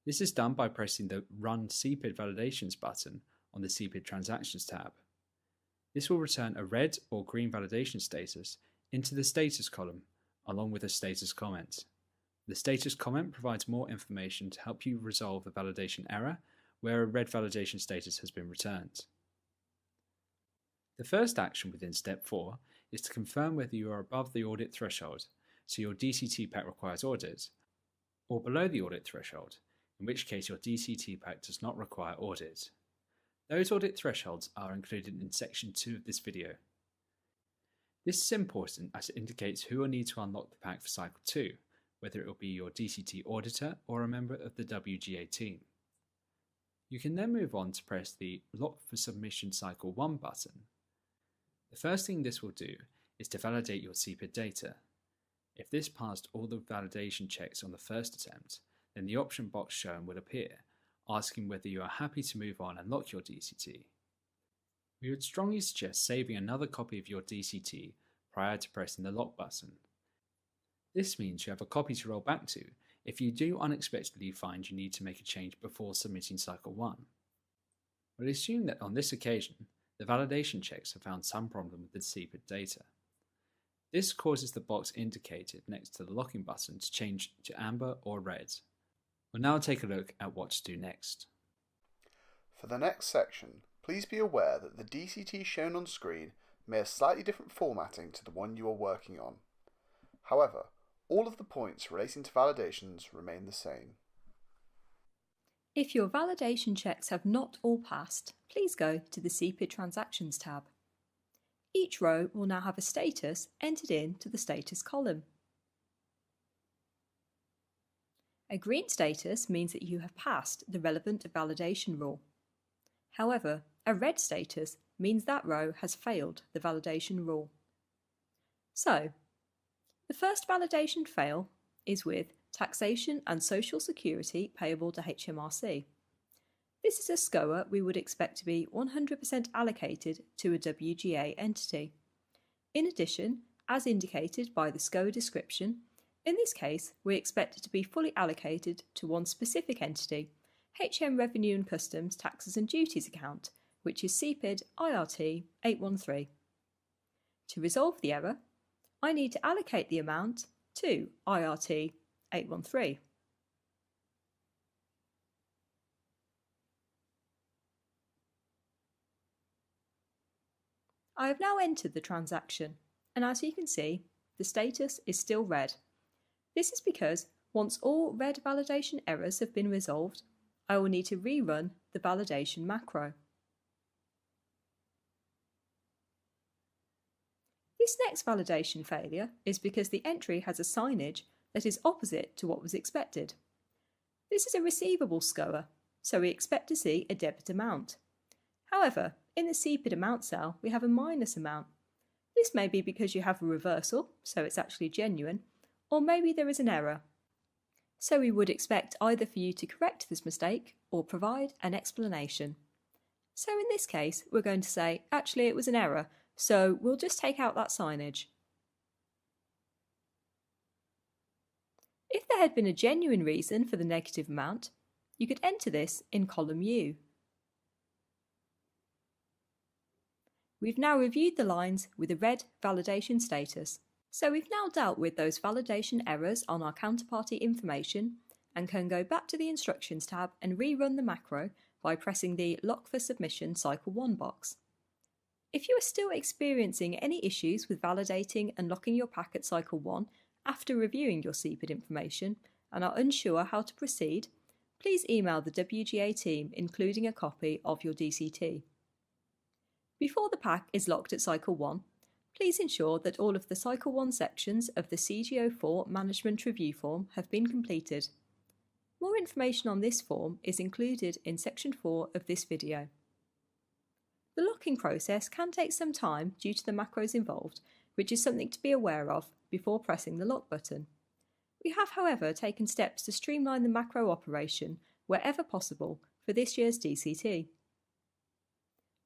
This is done by pressing the Run CPID Validations button on the CPID Transactions tab. This will return a red or green validation status into the status column, along with a status comment. The status comment provides more information to help you resolve a validation error where a red validation status has been returned. The first action within Step 4 is to confirm whether you are above the audit threshold, so your DCT pack requires audit, or below the audit threshold, in which case your DCT pack does not require audit. Those audit thresholds are included in Section 2 of this video. This is important as it indicates who will need to unlock the pack for Cycle 2, whether it will be your DCT auditor or a member of the WGA team. You can then move on to press the Lock for Submission Cycle 1 button. The first thing this will do is to validate your CPID data. If this passed all the validation checks on the first attempt, then the option box shown will appear, asking whether you are happy to move on and lock your DCT. We would strongly suggest saving another copy of your DCT prior to pressing the lock button. This means you have a copy to roll back to if you do unexpectedly find you need to make a change before submitting Cycle 1. We'll assume that on this occasion, the validation checks have found some problem with the CPID data. This causes the box indicated next to the locking button to change to amber or red. We'll now take a look at what to do next. For the next section, please be aware that the DCT shown on screen may have slightly different formatting to the one you are working on. However, all of the points relating to validations remain the same. If your validation checks have not all passed, please go to the CPID Transactions tab. Each row will now have a status entered into the status column. A green status means that you have passed the relevant validation rule. However, a red status means that row has failed the validation rule. So, the first validation fail is with Taxation and Social Security payable to HMRC. This is a SCOA we would expect to be 100% allocated to a WGA entity. In addition, as indicated by the SCOA description, in this case we expect it to be fully allocated to one specific entity, HM Revenue and Customs Taxes and Duties account, which is CPID IRT 813. To resolve the error, I need to allocate the amount to IRT 813. I have now entered the transaction, and as you can see, the status is still red. This is because once all red validation errors have been resolved, I will need to rerun the validation macro. This next validation failure is because the entry has a signage that is opposite to what was expected. This is a receivable SCOA, so we expect to see a debit amount. However, in the CPID amount cell, we have a minus amount. This may be because you have a reversal, so it's actually genuine, or maybe there is an error. So we would expect either for you to correct this mistake or provide an explanation. So in this case, we're going to say, actually it was an error, so we'll just take out that signage. If there had been a genuine reason for the negative amount, you could enter this in column U. We've now reviewed the lines with a red validation status. So we've now dealt with those validation errors on our counterparty information and can go back to the Instructions tab and rerun the macro by pressing the Lock for Submission Cycle 1 box. If you are still experiencing any issues with validating and locking your pack at Cycle 1 after reviewing your CPID information and are unsure how to proceed, please email the WGA team including a copy of your DCT. Before the pack is locked at Cycle 1, please ensure that all of the Cycle 1 sections of the CGO4 Management Review form have been completed. More information on this form is included in Section 4 of this video. The locking process can take some time due to the macros involved, which is something to be aware of before pressing the lock button. We have, however, taken steps to streamline the macro operation wherever possible for this year's DCT.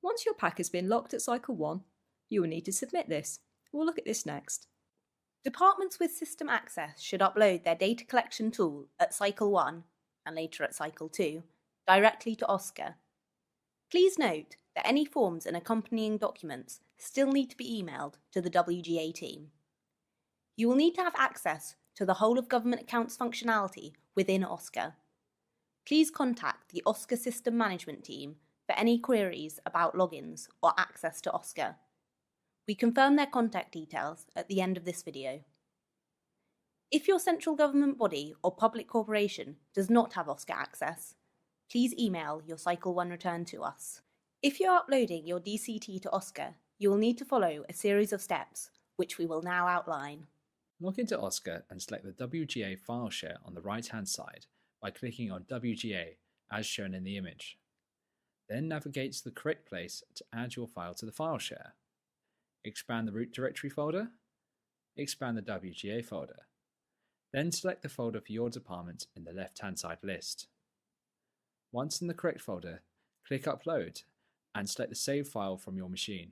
Once your pack has been locked at Cycle 1, you will need to submit this. We'll look at this next. Departments with system access should upload their data collection tool at Cycle 1, and later at Cycle 2, directly to OSCA. Please note that any forms and accompanying documents still need to be emailed to the WGA team. You will need to have access to the whole of government accounts functionality within OSCA. Please contact the OSCA System Management team for any queries about logins or access to OSCA. We confirm their contact details at the end of this video. If your central government body or public corporation does not have OSCA access, please email your Cycle 1 return to us. If you're uploading your DCT to OSCA, you will need to follow a series of steps, which we will now outline. Log into OSCA and select the WGA file share on the right-hand side by clicking on WGA as shown in the image. Then navigate to the correct place to add your file to the file share. Expand the root directory folder, expand the WGA folder. Then select the folder for your department in the left-hand side list. Once in the correct folder, click Upload and select the save file from your machine.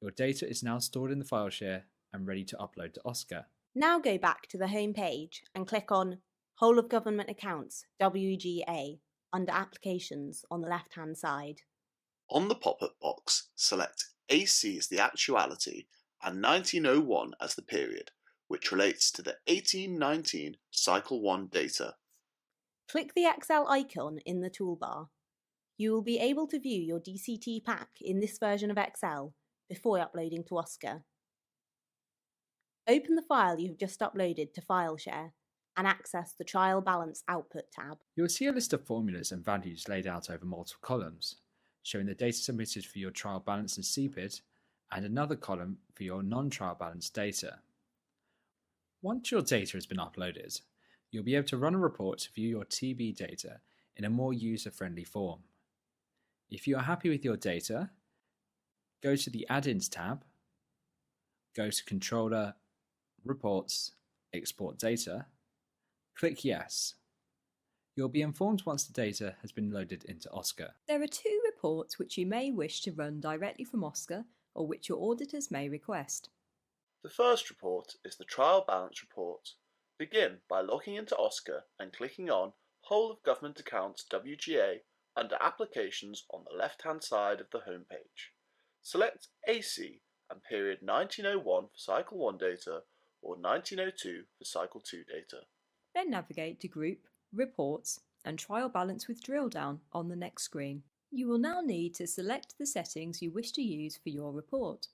Your data is now stored in the file share and ready to upload to OSCA. Now go back to the home page and click on Whole of Government Accounts WGA under Applications on the left-hand side. On the pop-up box, select AC as the actuality and 1901 as the period, which relates to the 1819 Cycle 1 data. Click the Excel icon in the toolbar. You will be able to view your DCT pack in this version of Excel before uploading to OSCAR. Open the file you have just uploaded to FileShare and access the Trial Balance Output tab. You'll see a list of formulas and values laid out over multiple columns, showing the data submitted for your trial balance and CPID, and another column for your non-trial balance data. Once your data has been uploaded, you'll be able to run a report to view your TB data in a more user-friendly form. If you are happy with your data, go to the Add-ins tab, go to Controller, Reports, Export Data, click Yes. You'll be informed once the data has been loaded into OSCAR. There are two reports which you may wish to run directly from OSCAR or which your auditors may request. The first report is the Trial Balance Report. Begin by logging into OSCAR and clicking on Whole of Government Accounts WGA under Applications on the left-hand side of the home page. Select AC and period 1901 for Cycle 1 data or 1902 for Cycle 2 data. Then navigate to Group, Reports and Trial Balance with drill down on the next screen. You will now need to select the settings you wish to use for your report.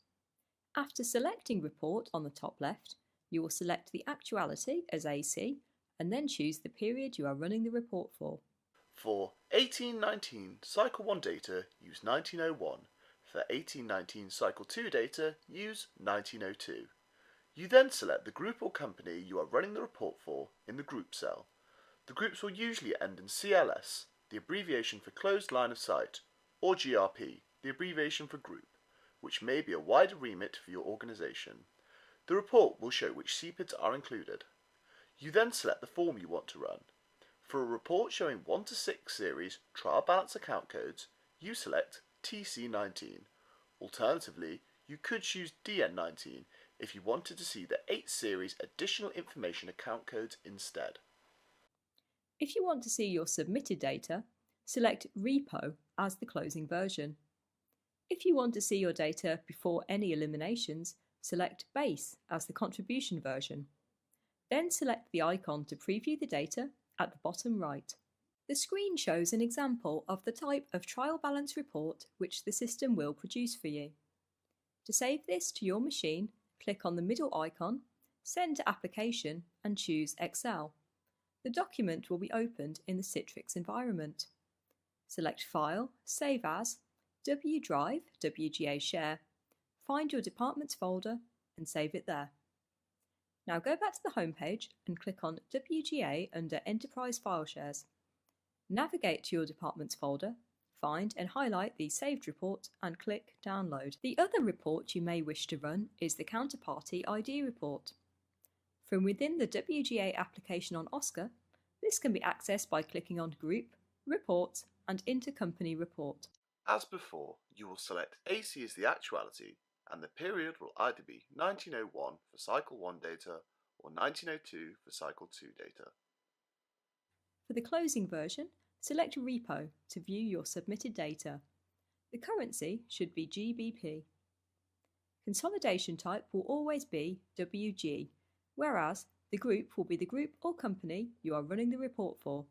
After selecting Report on the top left, you will select the actuality as AC and then choose the period you are running the report for. For 1819 Cycle 1 data, use 1901. For 1819 Cycle 2 data, use 1902. You then select the group or company you are running the report for in the Group cell. The groups will usually end in CLS, the abbreviation for Closed Line of Sight, or GRP, the abbreviation for Group, which may be a wider remit for your organisation. The report will show which CPIDs are included. You then select the form you want to run. For a report showing 1 to 6 series trial balance account codes, you select TC19. Alternatively, you could choose DN19 if you wanted to see the 8 series additional information account codes instead. If you want to see your submitted data, select Repo as the closing version. If you want to see your data before any eliminations, select Base as the contribution version. Then select the icon to preview the data at the bottom right. The screen shows an example of the type of trial balance report which the system will produce for you. To save this to your machine, click on the middle icon, Send to Application and choose Excel. The document will be opened in the Citrix environment. Select File, Save As, W Drive, WGA Share, find your department's folder and save it there. Now go back to the home page and click on WGA under Enterprise File Shares. Navigate to your department's folder, find and highlight the saved report and click Download. The other report you may wish to run is the Counterparty ID report. From within the WGA application on OSCAR, this can be accessed by clicking on Group, Reports and Intercompany Report. As before, you will select AC as the actuality, and the period will either be 1901 for Cycle 1 data or 1902 for Cycle 2 data. For the closing version, select Repo to view your submitted data. The currency should be GBP. Consolidation type will always be WG, whereas the group will be the group or company you are running the report for.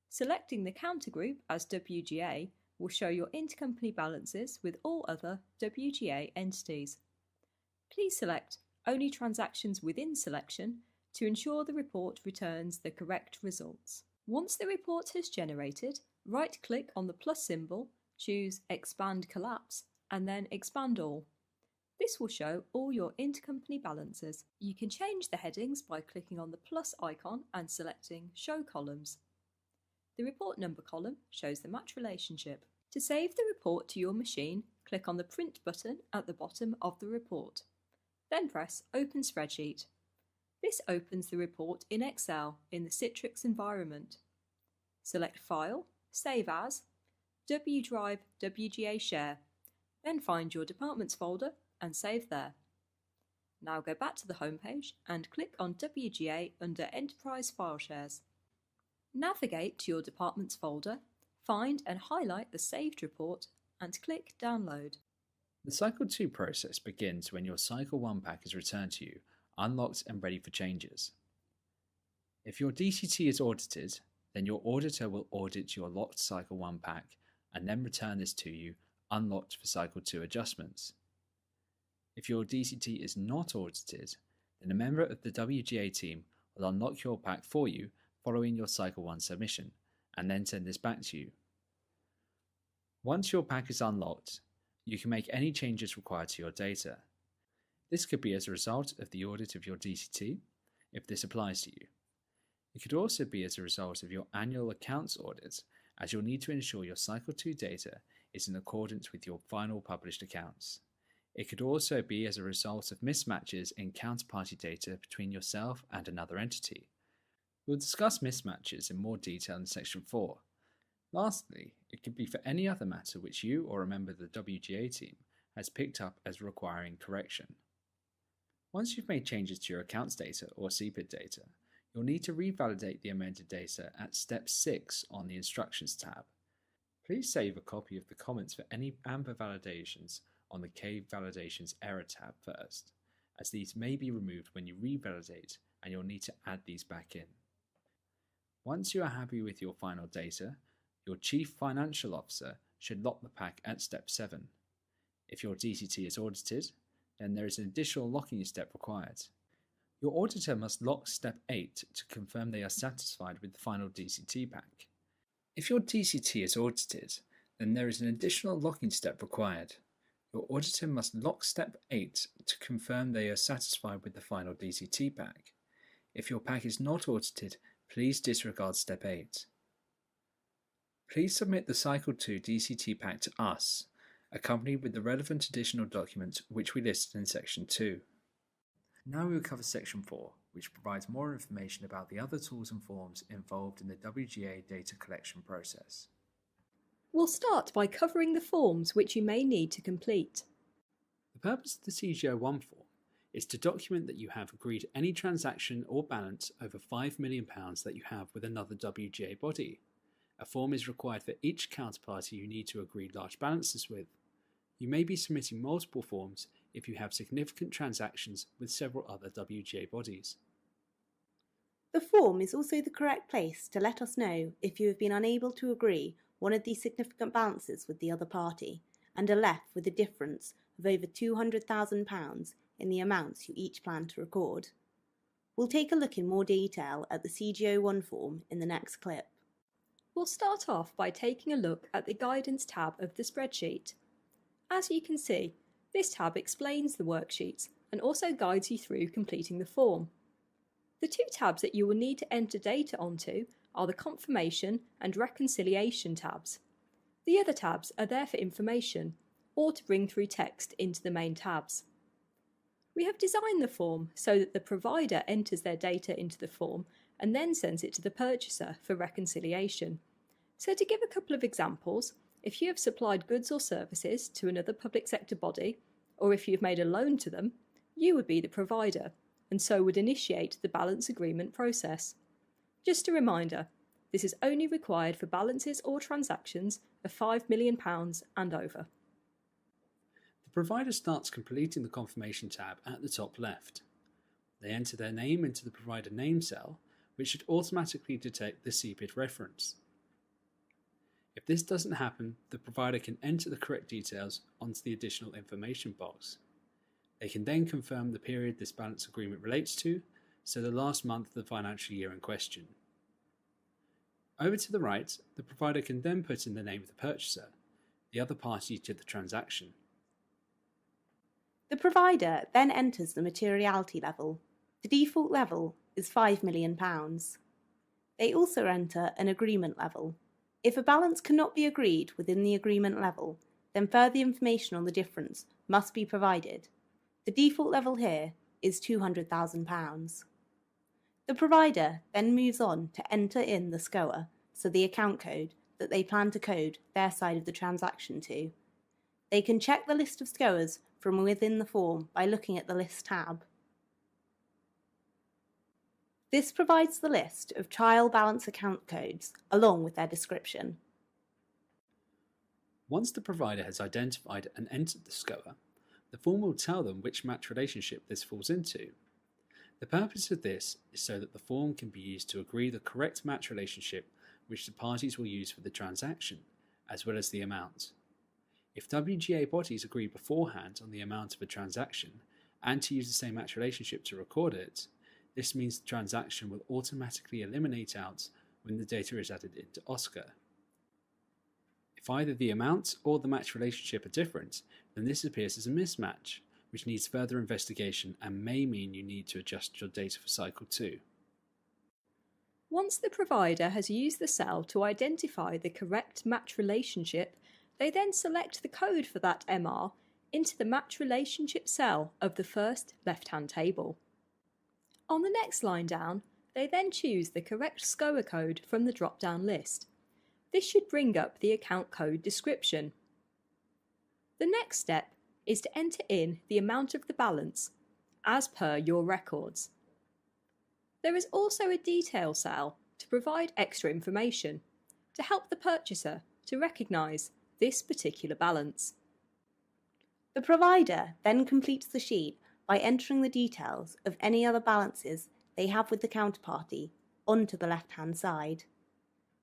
Selecting the counter group as WGA will show your intercompany balances with all other WGA entities. Please select Only Transactions Within Selection to ensure the report returns the correct results. Once the report has generated, right-click on the plus symbol, choose Expand Collapse, and then Expand All. This will show all your intercompany balances. You can change the headings by clicking on the plus icon and selecting Show Columns. The report number column shows the match relationship. To save the report to your machine, click on the Print button at the bottom of the report. Then press Open Spreadsheet. This opens the report in Excel in the Citrix environment. Select File, Save As, W Drive WGA Share, then find your department's folder and save there. Now go back to the home page and click on WGA under Enterprise File Shares. Navigate to your department's folder, find and highlight the saved report and click Download. The Cycle 2 process begins when your Cycle 1 pack is returned to you, unlocked and ready for changes. If your DCT is audited, then your auditor will audit your locked Cycle 1 pack and then return this to you, unlocked for Cycle 2 adjustments. If your DCT is not audited, then a member of the WGA team will unlock your pack for you following your Cycle 1 submission, and then send this back to you. Once your pack is unlocked, you can make any changes required to your data. This could be as a result of the audit of your DCT, if this applies to you. It could also be as a result of your annual accounts audit, as you'll need to ensure your Cycle 2 data is in accordance with your final published accounts. It could also be as a result of mismatches in counterparty data between yourself and another entity. We'll discuss mismatches in more detail in Section 4. Lastly, it could be for any other matter which you or a member of the WGA team has picked up as requiring correction. Once you've made changes to your accounts data or CPID data, you'll need to revalidate the amended data at Step 6 on the Instructions tab. Please save a copy of the comments for any AMBER validations on the K Validations Error tab first, as these may be removed when you revalidate and you'll need to add these back in. Once you are happy with your final data, your Chief Financial Officer should lock the pack at Step 7. If your DCT is audited, then there is an additional locking step required. Your auditor must lock Step 8 to confirm they are satisfied with the final DCT pack. If your DCT is audited, then there is an additional locking step required. Your auditor must lock Step 8 to confirm they are satisfied with the final DCT pack. If your pack is not audited, please disregard Step 8. Please submit the Cycle 2 DCT pack to us, accompanied with the relevant additional documents which we listed in Section 2. Now we will cover Section 4, which provides more information about the other tools and forms involved in the WGA data collection process. We'll start by covering the forms which you may need to complete. The purpose of the CGO1 form is to document that you have agreed any transaction or balance over £5 million that you have with another WGA body. A form is required for each counterparty you need to agree large balances with. You may be submitting multiple forms if you have significant transactions with several other WGA bodies. The form is also the correct place to let us know if you have been unable to agree one of these significant balances with the other party and are left with a difference of over £200,000 in the amounts you each plan to record. We'll take a look in more detail at the CGO1 form in the next clip. We'll start off by taking a look at the Guidance tab of the spreadsheet. As you can see, this tab explains the worksheets and also guides you through completing the form. The two tabs that you will need to enter data onto are the Confirmation and Reconciliation tabs. The other tabs are there for information or to bring through text into the main tabs. We have designed the form so that the provider enters their data into the form and then sends it to the purchaser for reconciliation. So to give a couple of examples, if you have supplied goods or services to another public sector body, or if you have made a loan to them, you would be the provider, and so would initiate the balance agreement process. Just a reminder, this is only required for balances or transactions of £5 million and over. The provider starts completing the Confirmation tab at the top left. They enter their name into the provider name cell, which should automatically detect the CPID reference. If this doesn't happen, the provider can enter the correct details onto the additional information box. They can then confirm the period this balance agreement relates to, so the last month of the financial year in question. Over to the right, the provider can then put in the name of the purchaser, the other party to the transaction. The provider then enters the materiality level. The default level is £5 million. They also enter an agreement level. If a balance cannot be agreed within the agreement level, then further information on the difference must be provided. The default level here is £200,000. The provider then moves on to enter in the SCOA, so the account code that they plan to code their side of the transaction to. They can check the list of SCOAs from within the form by looking at the List tab. This provides the list of trial balance account codes along with their description. Once the provider has identified and entered the SCOA, the form will tell them which match relationship this falls into. The purpose of this is so that the form can be used to agree the correct match relationship which the parties will use for the transaction, as well as the amount. If WGA bodies agree beforehand on the amount of a transaction and to use the same match relationship to record it, this means the transaction will automatically eliminate out when the data is added into OSCA. If either the amount or the match relationship are different, then this appears as a mismatch, which needs further investigation and may mean you need to adjust your data for cycle 2. Once the provider has used the cell to identify the correct match relationship, they then select the code for that MR into the match relationship cell of the first left-hand table. On the next line down, they then choose the correct SCOA code from the drop-down list. This should bring up the account code description. The next step is to enter in the amount of the balance, as per your records. There is also a detail cell to provide extra information, to help the purchaser to recognise this particular balance. The provider then completes the sheet by entering the details of any other balances they have with the counterparty onto the left-hand side.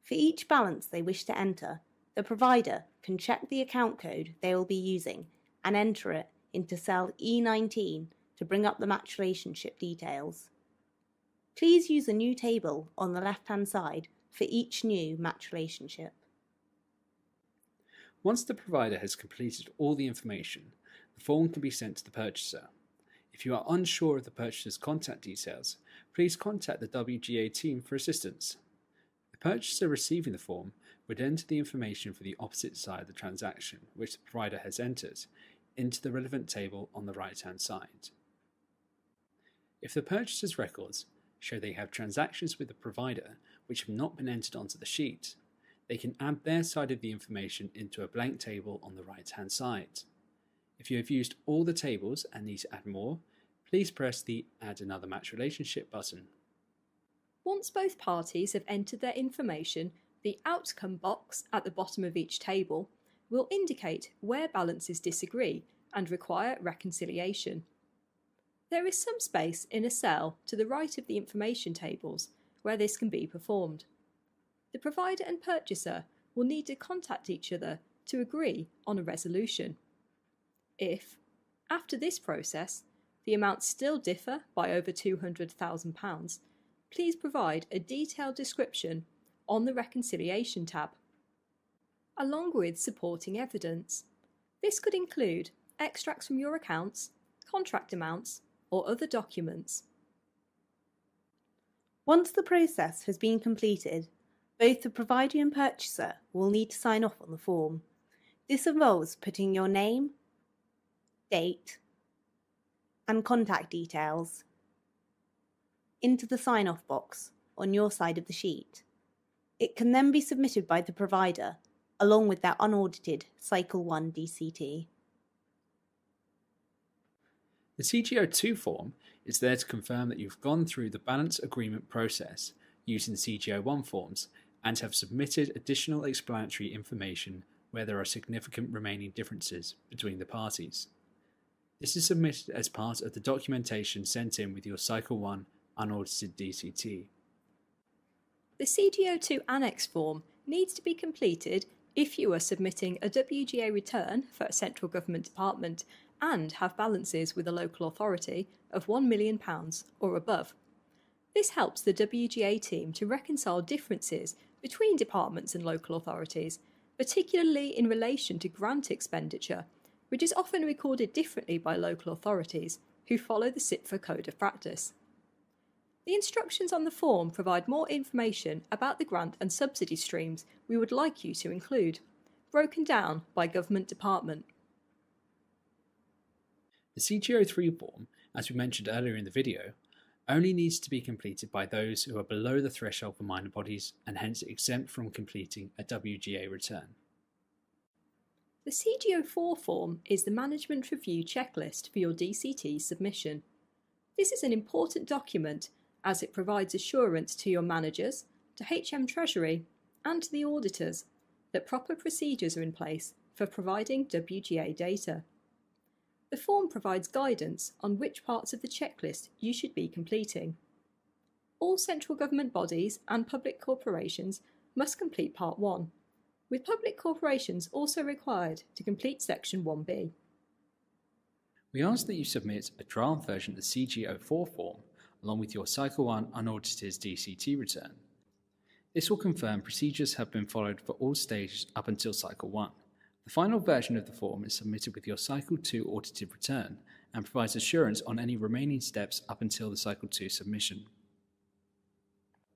For each balance they wish to enter, the provider can check the account code they will be using and enter it into cell E19 to bring up the match relationship details. Please use a new table on the left-hand side for each new match relationship. Once the provider has completed all the information, the form can be sent to the purchaser. If you are unsure of the purchaser's contact details, please contact the WGA team for assistance. The purchaser receiving the form would enter the information for the opposite side of the transaction, which the provider has entered, into the relevant table on the right-hand side. If the purchaser's records show they have transactions with the provider which have not been entered onto the sheet, they can add their side of the information into a blank table on the right-hand side. If you have used all the tables and need to add more, please press the Add Another Match Relationship button. Once both parties have entered their information, the outcome box at the bottom of each table will indicate where balances disagree and require reconciliation. There is some space in a cell to the right of the information tables where this can be performed. The provider and purchaser will need to contact each other to agree on a resolution. If, after this process, the amounts still differ by over £200,000, please provide a detailed description on the Reconciliation tab, along with supporting evidence. This could include extracts from your accounts, contract amounts, or other documents. Once the process has been completed, both the provider and purchaser will need to sign off on the form. This involves putting your name, date, and contact details into the sign-off box on your side of the sheet. It can then be submitted by the provider along with their unaudited Cycle 1 DCT. The CGO2 form is there to confirm that you've gone through the balance agreement process using CGO1 forms and have submitted additional explanatory information where there are significant remaining differences between the parties. This is submitted as part of the documentation sent in with your Cycle 1 unaudited DCT. The CGO2 Annex form needs to be completed if you are submitting a WGA return for a central government department and have balances with a local authority of £1 million or above. This helps the WGA team to reconcile differences between departments and local authorities, particularly in relation to grant expenditure, which is often recorded differently by local authorities who follow the CIPFA Code of Practice. The instructions on the form provide more information about the grant and subsidy streams we would like you to include, broken down by government department. The CGO3 form, as we mentioned earlier in the video, only needs to be completed by those who are below the threshold for minor bodies and hence exempt from completing a WGA return. The CGO4 form is the management review checklist for your DCT submission. This is an important document as it provides assurance to your managers, to HM Treasury and to the auditors that proper procedures are in place for for providing WGA data. The form provides guidance on which parts of the checklist you should be completing. All central government bodies and public corporations must complete Part 1, with public corporations also required to complete Section 1B. We ask that you submit a draft version of the CG04 form along with your Cycle 1 unaudited DCT return. This will confirm procedures have been followed for all stages up until Cycle 1. The final version of the form is submitted with your Cycle 2 audited return and provides assurance on any remaining steps up until the Cycle 2 submission.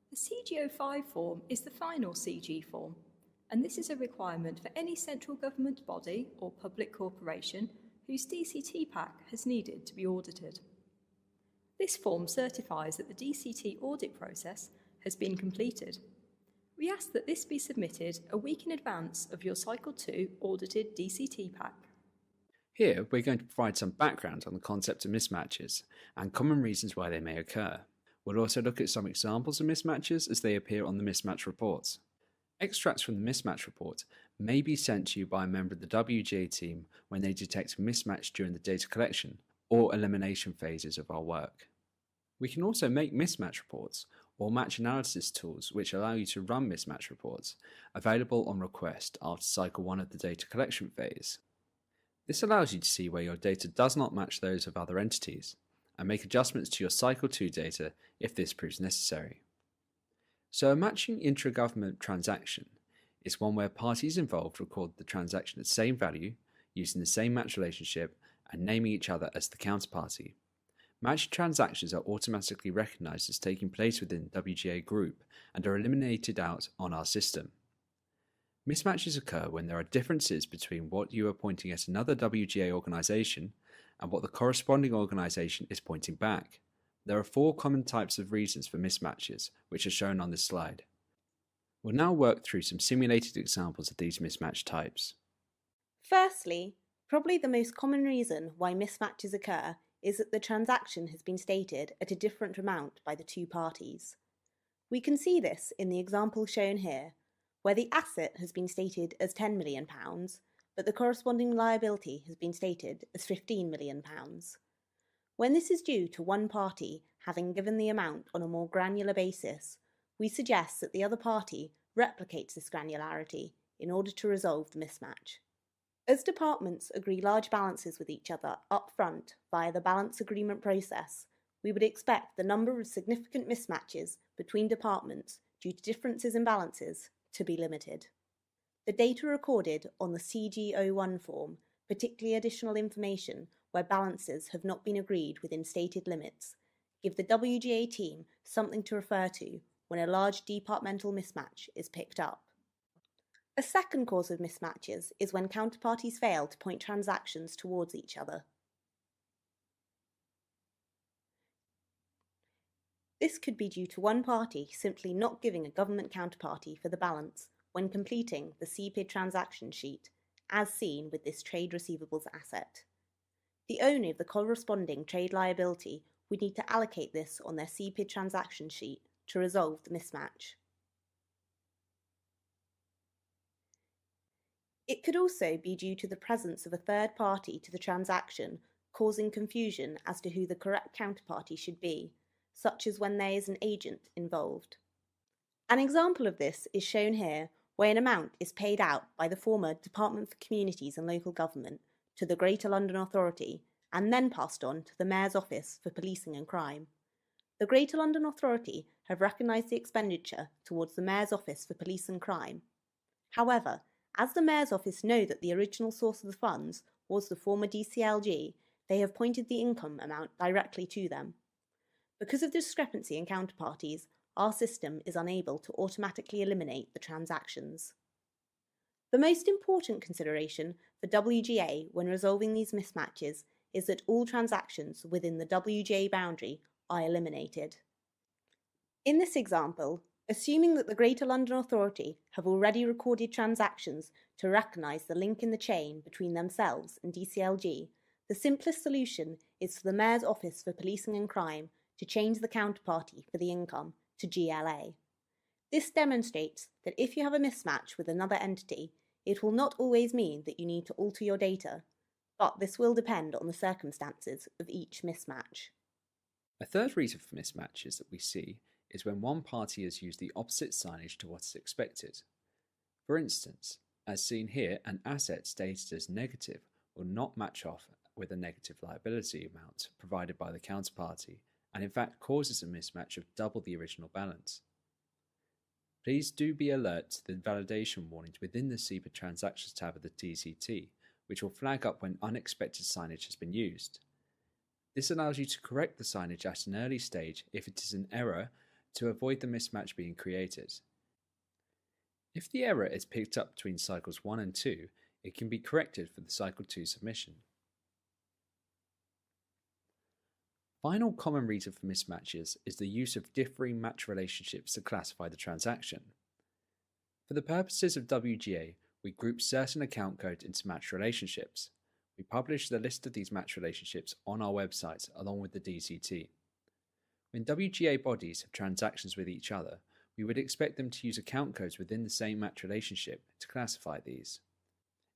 The CG05 form is the final CG form, and this is a requirement for any central government body or public corporation whose DCT pack has needed to be audited. This form certifies that the DCT audit process has been completed. We ask that this be submitted a week in advance of your Cycle 2 audited DCT pack. Here, we're going to provide some background on the concept of mismatches and common reasons why they may occur. We'll also look at some examples of mismatches as they appear on the mismatch reports. Extracts from the mismatch report may be sent to you by a member of the WGA team when they detect a mismatch during the data collection or elimination phases of our work. We can also make mismatch reports or match analysis tools which allow you to run mismatch reports available on request after Cycle 1 of the data collection phase. This allows you to see where your data does not match those of other entities and make adjustments to your Cycle 2 data if this proves necessary. So a matching intra-government transaction is one where parties involved record the transaction at the same value, using the same match relationship and naming each other as the counterparty. Matched transactions are automatically recognised as taking place within the WGA group and are eliminated out on our system. Mismatches occur when there are differences between what you are pointing at another WGA organisation and what the corresponding organisation is pointing back. There are 4 common types of reasons for mismatches, which are shown on this slide. We'll now work through some simulated examples of these mismatch types. Firstly, probably the most common reason why mismatches occur is that the transaction has been stated at a different amount by the 2 parties. We can see this in the example shown here, where the asset has been stated as £10 million, but the corresponding liability has been stated as £15 million. When this is due to one party having given the amount on a more granular basis, we suggest that the other party replicates this granularity in order to resolve the mismatch. As departments agree large balances with each other up front via the balance agreement process, we would expect the number of significant mismatches between departments due to differences in balances to be limited. The data recorded on the CG01 form, particularly additional information where balances have not been agreed within stated limits, give the WGA team something to refer to when a large departmental mismatch is picked up. A second cause of mismatches is when counterparties fail to point transactions towards each other. This could be due to one party simply not giving a government counterparty for the balance when completing the CPID transaction sheet, as seen with this trade receivables asset. The owner of the corresponding trade liability would need to allocate this on their CPID transaction sheet to resolve the mismatch. It could also be due to the presence of a third party to the transaction, causing confusion as to who the correct counterparty should be, such as when there is an agent involved. An example of this is shown here, where an amount is paid out by the former Department for Communities and Local Government to the Greater London Authority and then passed on to the Mayor's Office for Policing and Crime. The Greater London Authority have recognised the expenditure towards the Mayor's Office for Police and Crime. However, as the Mayor's Office know that the original source of the funds was the former DCLG, they have pointed the income amount directly to them. Because of the discrepancy in counterparties, our system is unable to automatically eliminate the transactions. The most important consideration for WGA when resolving these mismatches is that all transactions within the WGA boundary are eliminated. In this example, assuming that the Greater London Authority have already recorded transactions to recognise the link in the chain between themselves and DCLG, the simplest solution is for the Mayor's Office for Policing and Crime to change the counterparty for the income to GLA. This demonstrates that if you have a mismatch with another entity, It will not always mean that you need to alter your data, but this will depend on the circumstances of each mismatch. A third reason for mismatches that we see is when one party has used the opposite signage to what is expected. For instance, as seen here, an asset stated as negative will not match off with a negative liability amount provided by the counterparty, and in fact causes a mismatch of double the original balance. Please do be alert to the validation warnings within the SEPA Transactions tab of the DCT, which will flag up when unexpected signage has been used. This allows you to correct the signage at an early stage if it is an error to avoid the mismatch being created. If the error is picked up between cycles 1 and 2, it can be corrected for the cycle 2 submission. Final common reason for mismatches is the use of differing match relationships to classify the transaction. For the purposes of WGA, we group certain account codes into match relationships. We publish the list of these match relationships on our website along with the DCT. When WGA bodies have transactions with each other, we would expect them to use account codes within the same match relationship to classify these.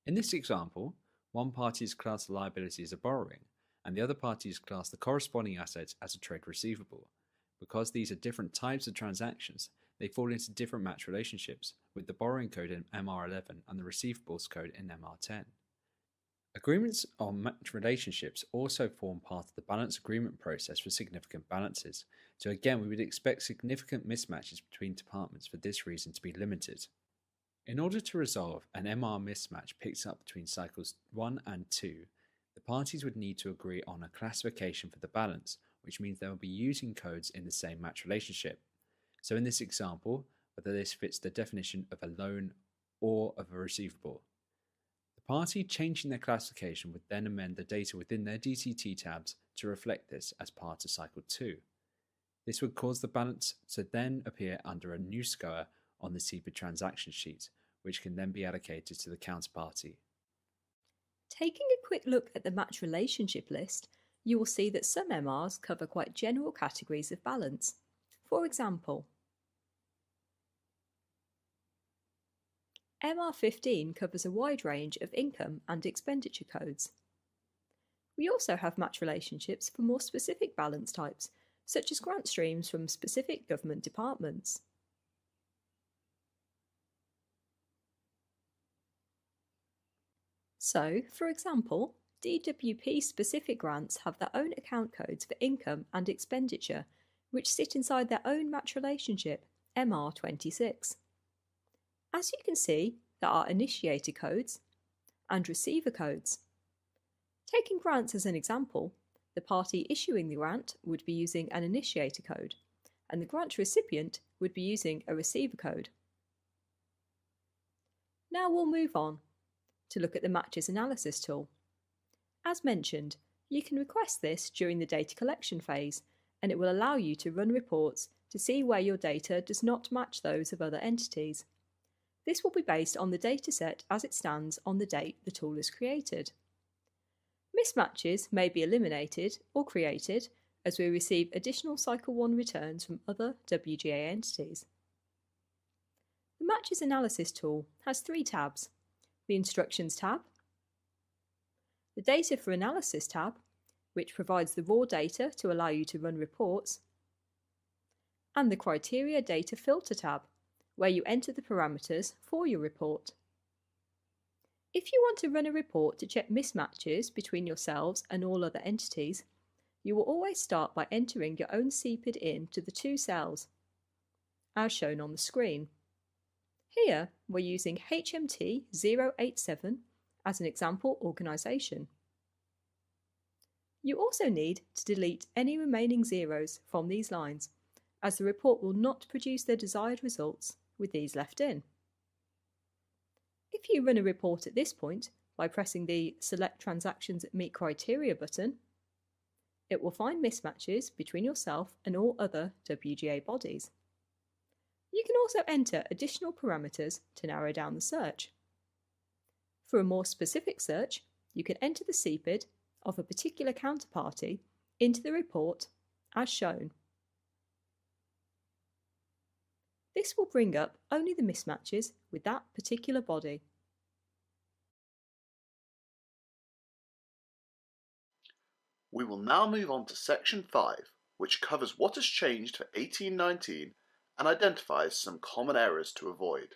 In this example, one party is classed the liability as a borrowing, and the other party is classed the corresponding asset as a trade receivable. Because these are different types of transactions, they fall into different match relationships, with the borrowing code in MR11 and the receivables code in MR10. Agreements on match relationships also form part of the balance agreement process for significant balances, so again we would expect significant mismatches between departments for this reason to be limited. In order to resolve an MR mismatch picked up between cycles 1 and 2, the parties would need to agree on a classification for the balance, which means they will be using codes in the same match relationship. So in this example, whether this fits the definition of a loan or of a receivable. The party changing their classification would then amend the data within their DCT tabs to reflect this as part of cycle 2. This would cause the balance to then appear under a new score on the SEPA transaction sheet, which can then be allocated to the counterparty. Taking a quick look at the match relationship list, you will see that some MRs cover quite general categories of balance. For example, MR15 covers a wide range of income and expenditure codes. We also have match relationships for more specific balance types, such as grant streams from specific government departments. So, for example, DWP-specific grants have their own account codes for income and expenditure, which sit inside their own match relationship, MR26. As you can see, there are initiator codes and receiver codes. Taking grants as an example, the party issuing the grant would be using an initiator code, and the grant recipient would be using a receiver code. Now we'll move on to look at the Matches Analysis tool. As mentioned, you can request this during the data collection phase, and it will allow you to run reports to see where your data does not match those of other entities. This will be based on the dataset as it stands on the date the tool is created. Mismatches may be eliminated or created as we receive additional Cycle 1 returns from other WGA entities. The Matches Analysis tool has 3 tabs: the Instructions tab, the Data for Analysis tab, which provides the raw data to allow you to run reports, and the Criteria Data Filter tab, where you enter the parameters for your report. If you want to run a report to check mismatches between yourselves and all other entities, you will always start by entering your own CPID into the 2 cells, as shown on the screen. Here, we're using HMT 087 as an example organisation. You also need to delete any remaining zeros from these lines, as the report will not produce the desired results with these left in. If you run a report at this point by pressing the Select Transactions that Meet Criteria button, it will find mismatches between yourself and all other WGA bodies. You can also enter additional parameters to narrow down the search. For a more specific search, you can enter the CPID of a particular counterparty into the report as shown. This will bring up only the mismatches with that particular body. We will now move on to Section 5, which covers what has changed for 1819 and identifies some common errors to avoid.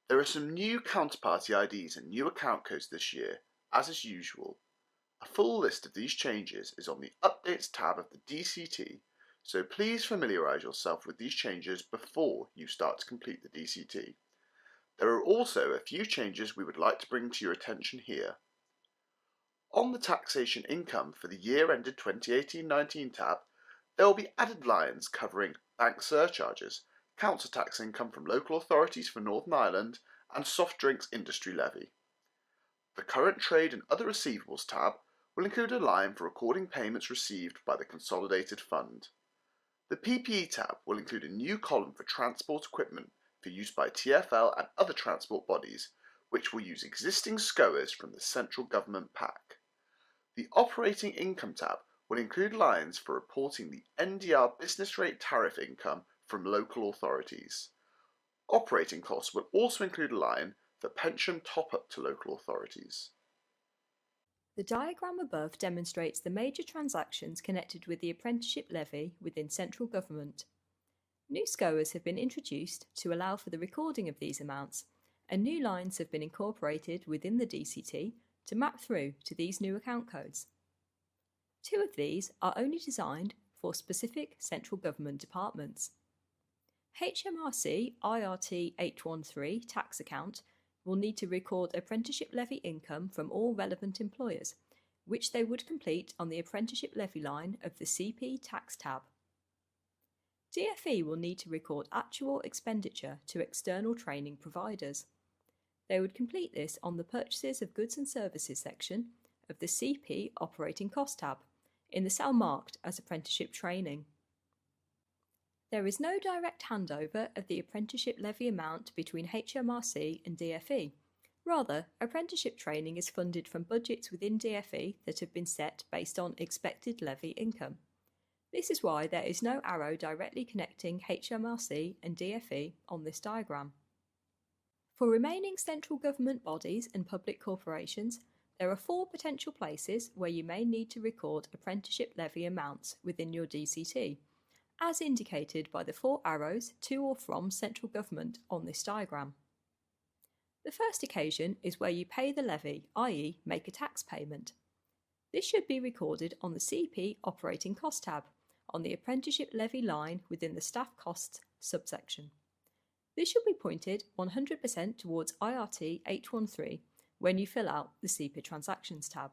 There are some new counterparty IDs and new account codes this year, as is usual. A full list of these changes is on the Updates tab of the DCT, so please familiarise yourself with these changes before you start to complete the DCT. There are also a few changes we would like to bring to your attention here. On the Taxation Income for the year ended 2018-19 tab, there will be added lines covering bank surcharges, council tax income from local authorities for Northern Ireland, and soft drinks industry levy. The Current Trade and Other Receivables tab will include a line for recording payments received by the Consolidated Fund. The PPE tab will include a new column for transport equipment for use by TfL and other transport bodies, which will use existing SCOAs from the central government pack. The Operating Income tab will include lines for reporting the NDR business rate tariff income from local authorities. Operating costs will also include a line for pension top-up to local authorities. The diagram above demonstrates the major transactions connected with the apprenticeship levy within central government. New SCOAs have been introduced to allow for the recording of these amounts, and new lines have been incorporated within the DCT to map through to these new account codes. Two of these are only designed for specific central government departments. HMRC IRT 813 tax account will need to record apprenticeship levy income from all relevant employers, which they would complete on the apprenticeship levy line of the CP tax tab. DFE will need to record actual expenditure to external training providers. They would complete this on the Purchases of Goods and Services section of the CP Operating Cost tab, in the cell marked as Apprenticeship Training. There is no direct handover of the apprenticeship levy amount between HMRC and DFE. Rather, apprenticeship training is funded from budgets within DFE that have been set based on expected levy income. This is why there is no arrow directly connecting HMRC and DFE on this diagram. For remaining central government bodies and public corporations, there are 4 potential places where you may need to record apprenticeship levy amounts within your DCT, as indicated by the 4 arrows to or from central government on this diagram. The first occasion is where you pay the levy, i.e. make a tax payment. This should be recorded on the CP Operating Cost tab, on the apprenticeship levy line within the Staff Costs subsection. This should be pointed 100% towards IRT 813 when you fill out the CP Transactions tab.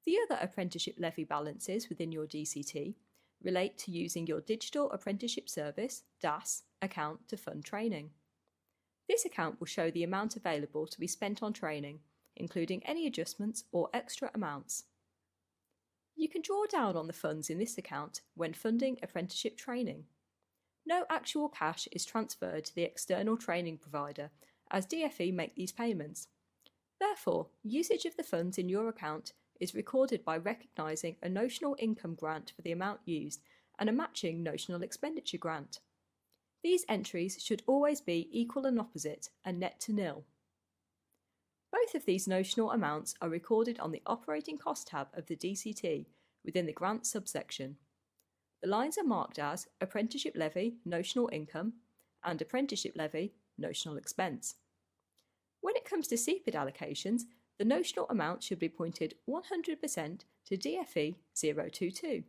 The other apprenticeship levy balances within your DCT relate to using your Digital Apprenticeship Service (DAS) account to fund training. This account will show the amount available to be spent on training, including any adjustments or extra amounts. You can draw down on the funds in this account when funding apprenticeship training. No actual cash is transferred to the external training provider, as DFE make these payments. Therefore, usage of the funds in your account is recorded by recognising a notional income grant for the amount used and a matching notional expenditure grant. These entries should always be equal and opposite and net to nil. Both of these notional amounts are recorded on the Operating Cost tab of the DCT within the Grant subsection. The lines are marked as Apprenticeship Levy, Notional Income, and Apprenticeship Levy, Notional Expense. When it comes to CPID allocations, the notional amount should be pointed 100% to DFE 022.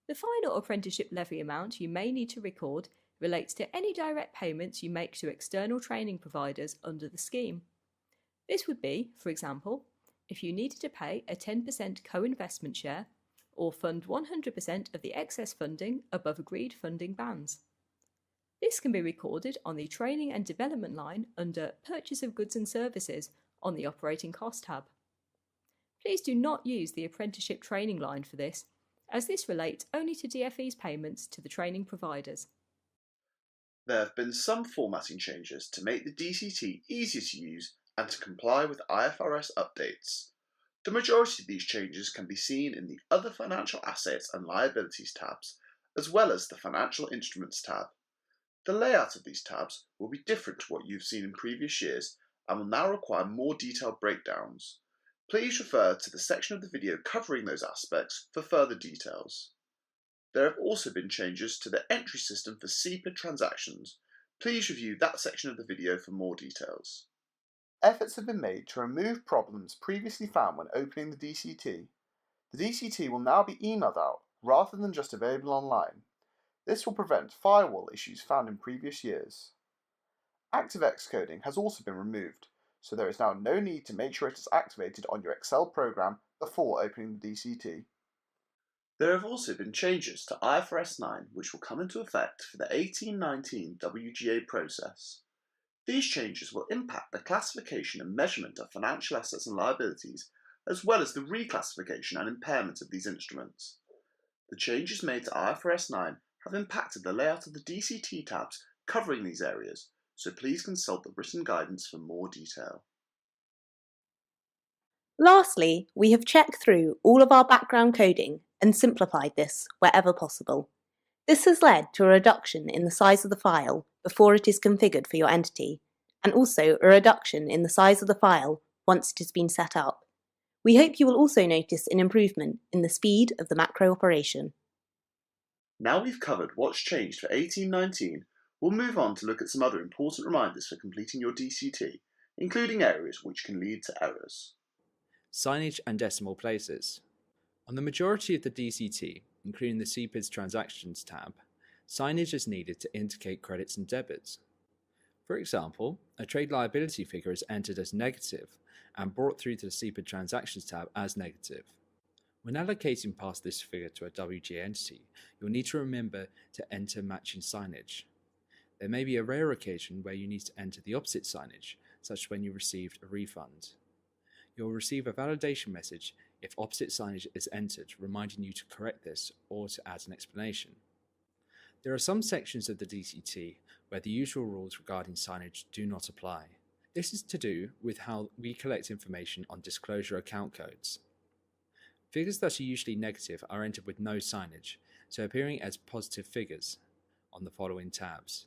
The final apprenticeship levy amount you may need to record relates to any direct payments you make to external training providers under the scheme. This would be, for example, if you needed to pay a 10% co-investment share or fund 100% of the excess funding above agreed funding bands. This can be recorded on the Training and Development line under Purchase of Goods and Services on the Operating Cost tab. Please do not use the Apprenticeship Training line for this, as this relates only to DFE's payments to the training providers. There have been some formatting changes to make the DCT easier to use and to comply with IFRS updates. The majority of these changes can be seen in the Other Financial Assets and Liabilities tabs, as well as the Financial Instruments tab. The layout of these tabs will be different to what you've seen in previous years, and will now require more detailed breakdowns. Please refer to the section of the video covering those aspects for further details. There have also been changes to the entry system for CPID transactions. Please review that section of the video for more details. Efforts have been made to remove problems previously found when opening the DCT. The DCT will now be emailed out rather than just available online. This will prevent firewall issues found in previous years. ActiveX coding has also been removed, so there is now no need to make sure it is activated on your Excel program before opening the DCT. There have also been changes to IFRS 9 which will come into effect for the 1819 WGA process. These changes will impact the classification and measurement of financial assets and liabilities, as well as the reclassification and impairment of these instruments. The changes made to IFRS 9 have impacted the layout of the DCT tabs covering these areas, so please consult the written guidance for more detail. Lastly, we have checked through all of our background coding and simplified this wherever possible. This has led to a reduction in the size of the file before it is configured for your entity, and also a reduction in the size of the file once it has been set up. We hope you will also notice an improvement in the speed of the macro operation. Now we've covered what's changed for 1819, we'll move on to look at some other important reminders for completing your DCT, including areas which can lead to errors. Signage and decimal places. On the majority of the DCT, including the CPID's Transactions tab, signage is needed to indicate credits and debits. For example, a trade liability figure is entered as negative and brought through to the CPID Transactions tab as negative. When allocating past this figure to a WGA entity, you'll need to remember to enter matching signage. There may be a rare occasion where you need to enter the opposite signage, such as when you received a refund. You'll receive a validation message if opposite signage is entered, reminding you to correct this or to add an explanation. There are some sections of the DCT where the usual rules regarding signage do not apply. This is to do with how we collect information on disclosure account codes. Figures that are usually negative are entered with no signage, so appearing as positive figures on the following tabs: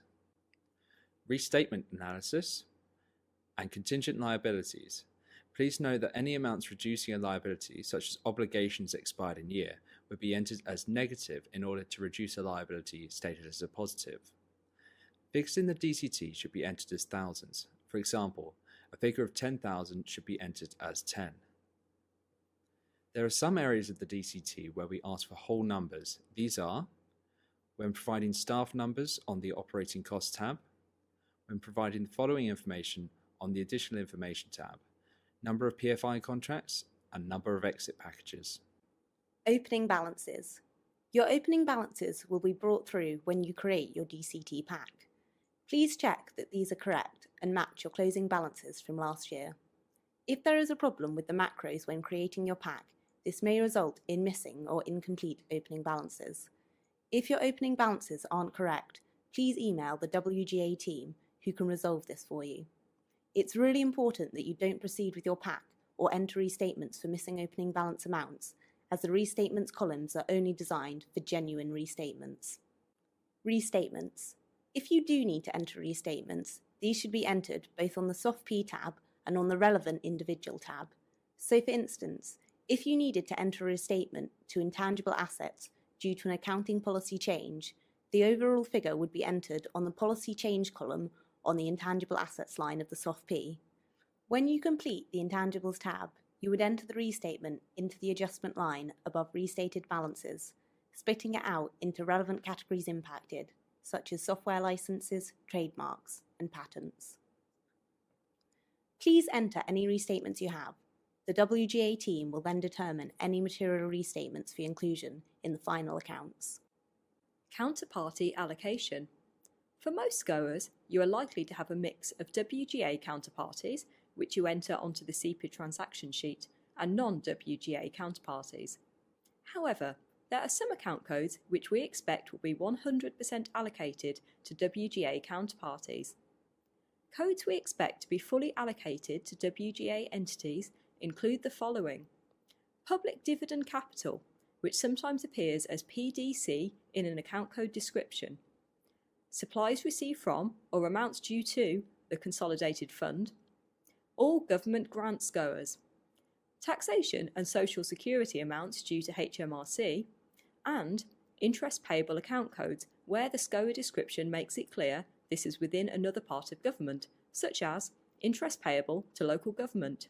Restatement analysis and contingent liabilities. Please note that any amounts reducing a liability, such as obligations expired in year, would be entered as negative in order to reduce a liability stated as a positive. Figures in the DCT should be entered as thousands. For example, a figure of 10,000 should be entered as 10. There are some areas of the DCT where we ask for whole numbers. These are when providing staff numbers on the Operating Costs tab, when providing the following information on the Additional Information tab: number of PFI contracts and number of exit packages. Opening balances. Your opening balances will be brought through when you create your DCT pack. Please check that these are correct and match your closing balances from last year. If there is a problem with the macros when creating your pack, this may result in missing or incomplete opening balances. If your opening balances aren't correct, please email the WGA team who can resolve this for you. It's really important that you don't proceed with your pack or enter restatements for missing opening balance amounts, as the restatements columns are only designed for genuine restatements. Restatements. If you do need to enter restatements, these should be entered both on the SOFP tab and on the relevant individual tab. So for instance, if you needed to enter a restatement to intangible assets due to an accounting policy change, the overall figure would be entered on the policy change column on the intangible assets line of the SOFP. When you complete the intangibles tab, you would enter the restatement into the adjustment line above restated balances, splitting it out into relevant categories impacted, such as software licenses, trademarks, and patents. Please enter any restatements you have. The WGA team will then determine any material restatements for inclusion in the final accounts. Counterparty allocation. For most goers, you are likely to have a mix of WGA counterparties, which you enter onto the CPID transaction sheet, and non-WGA counterparties. However, there are some account codes which we expect will be 100% allocated to WGA counterparties. Codes we expect to be fully allocated to WGA entities include the following: Public Dividend Capital, which sometimes appears as PDC in an account code description; supplies received from or amounts due to the consolidated fund; all government grants goers, taxation and social security amounts due to HMRC, and interest payable account codes where the SCOA description makes it clear this is within another part of government, such as interest payable to local government.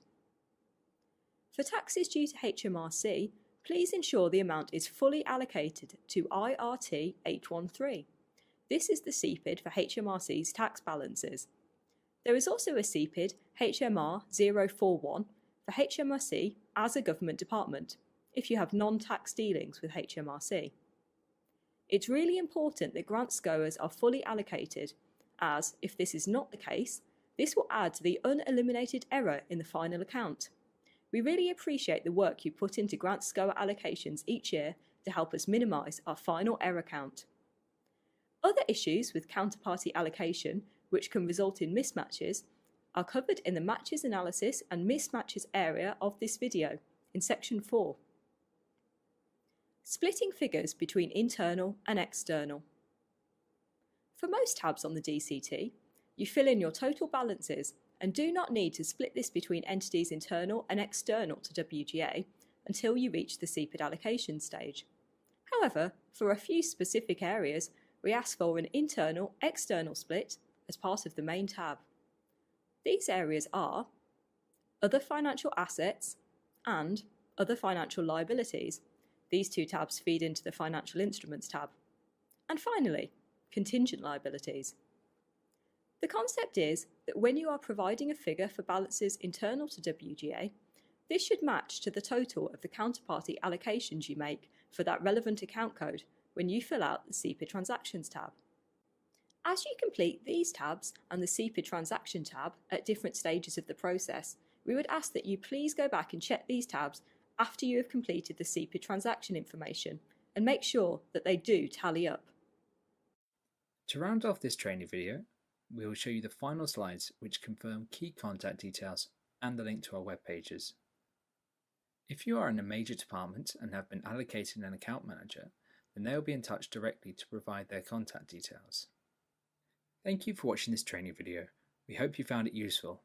For taxes due to HMRC, please ensure the amount is fully allocated to IRT 813. This is the CPID for HMRC's tax balances. There is also a CPID HMR 041 for HMRC as a government department, if you have non-tax dealings with HMRC. It's really important that grant SCOAs are fully allocated, as if this is not the case, this will add to the uneliminated error in the final account. We really appreciate the work you put into grant SCOA allocations each year to help us minimise our final error count. Other issues with counterparty allocation, which can result in mismatches, are covered in the Matches Analysis and Mismatches area of this video, in Section 4. Splitting figures between internal and external. For most tabs on the DCT, you fill in your total balances and do not need to split this between entities internal and external to WGA until you reach the CPID allocation stage. However, for a few specific areas, we ask for an internal-external split as part of the main tab. These areas are Other Financial Assets and Other Financial Liabilities. These two tabs feed into the Financial Instruments tab. And finally, Contingent Liabilities. The concept is that when you are providing a figure for balances internal to WGA, this should match to the total of the counterparty allocations you make for that relevant account code when you fill out the CPID Transactions tab. As you complete these tabs and the CPID Transaction tab at different stages of the process, we would ask that you please go back and check these tabs after you have completed the CPID transaction information and make sure that they do tally up. To round off this training video, we will show you the final slides which confirm key contact details and the link to our web pages. If you are in a major department and have been allocated an account manager, then they will be in touch directly to provide their contact details. Thank you for watching this training video. We hope you found it useful.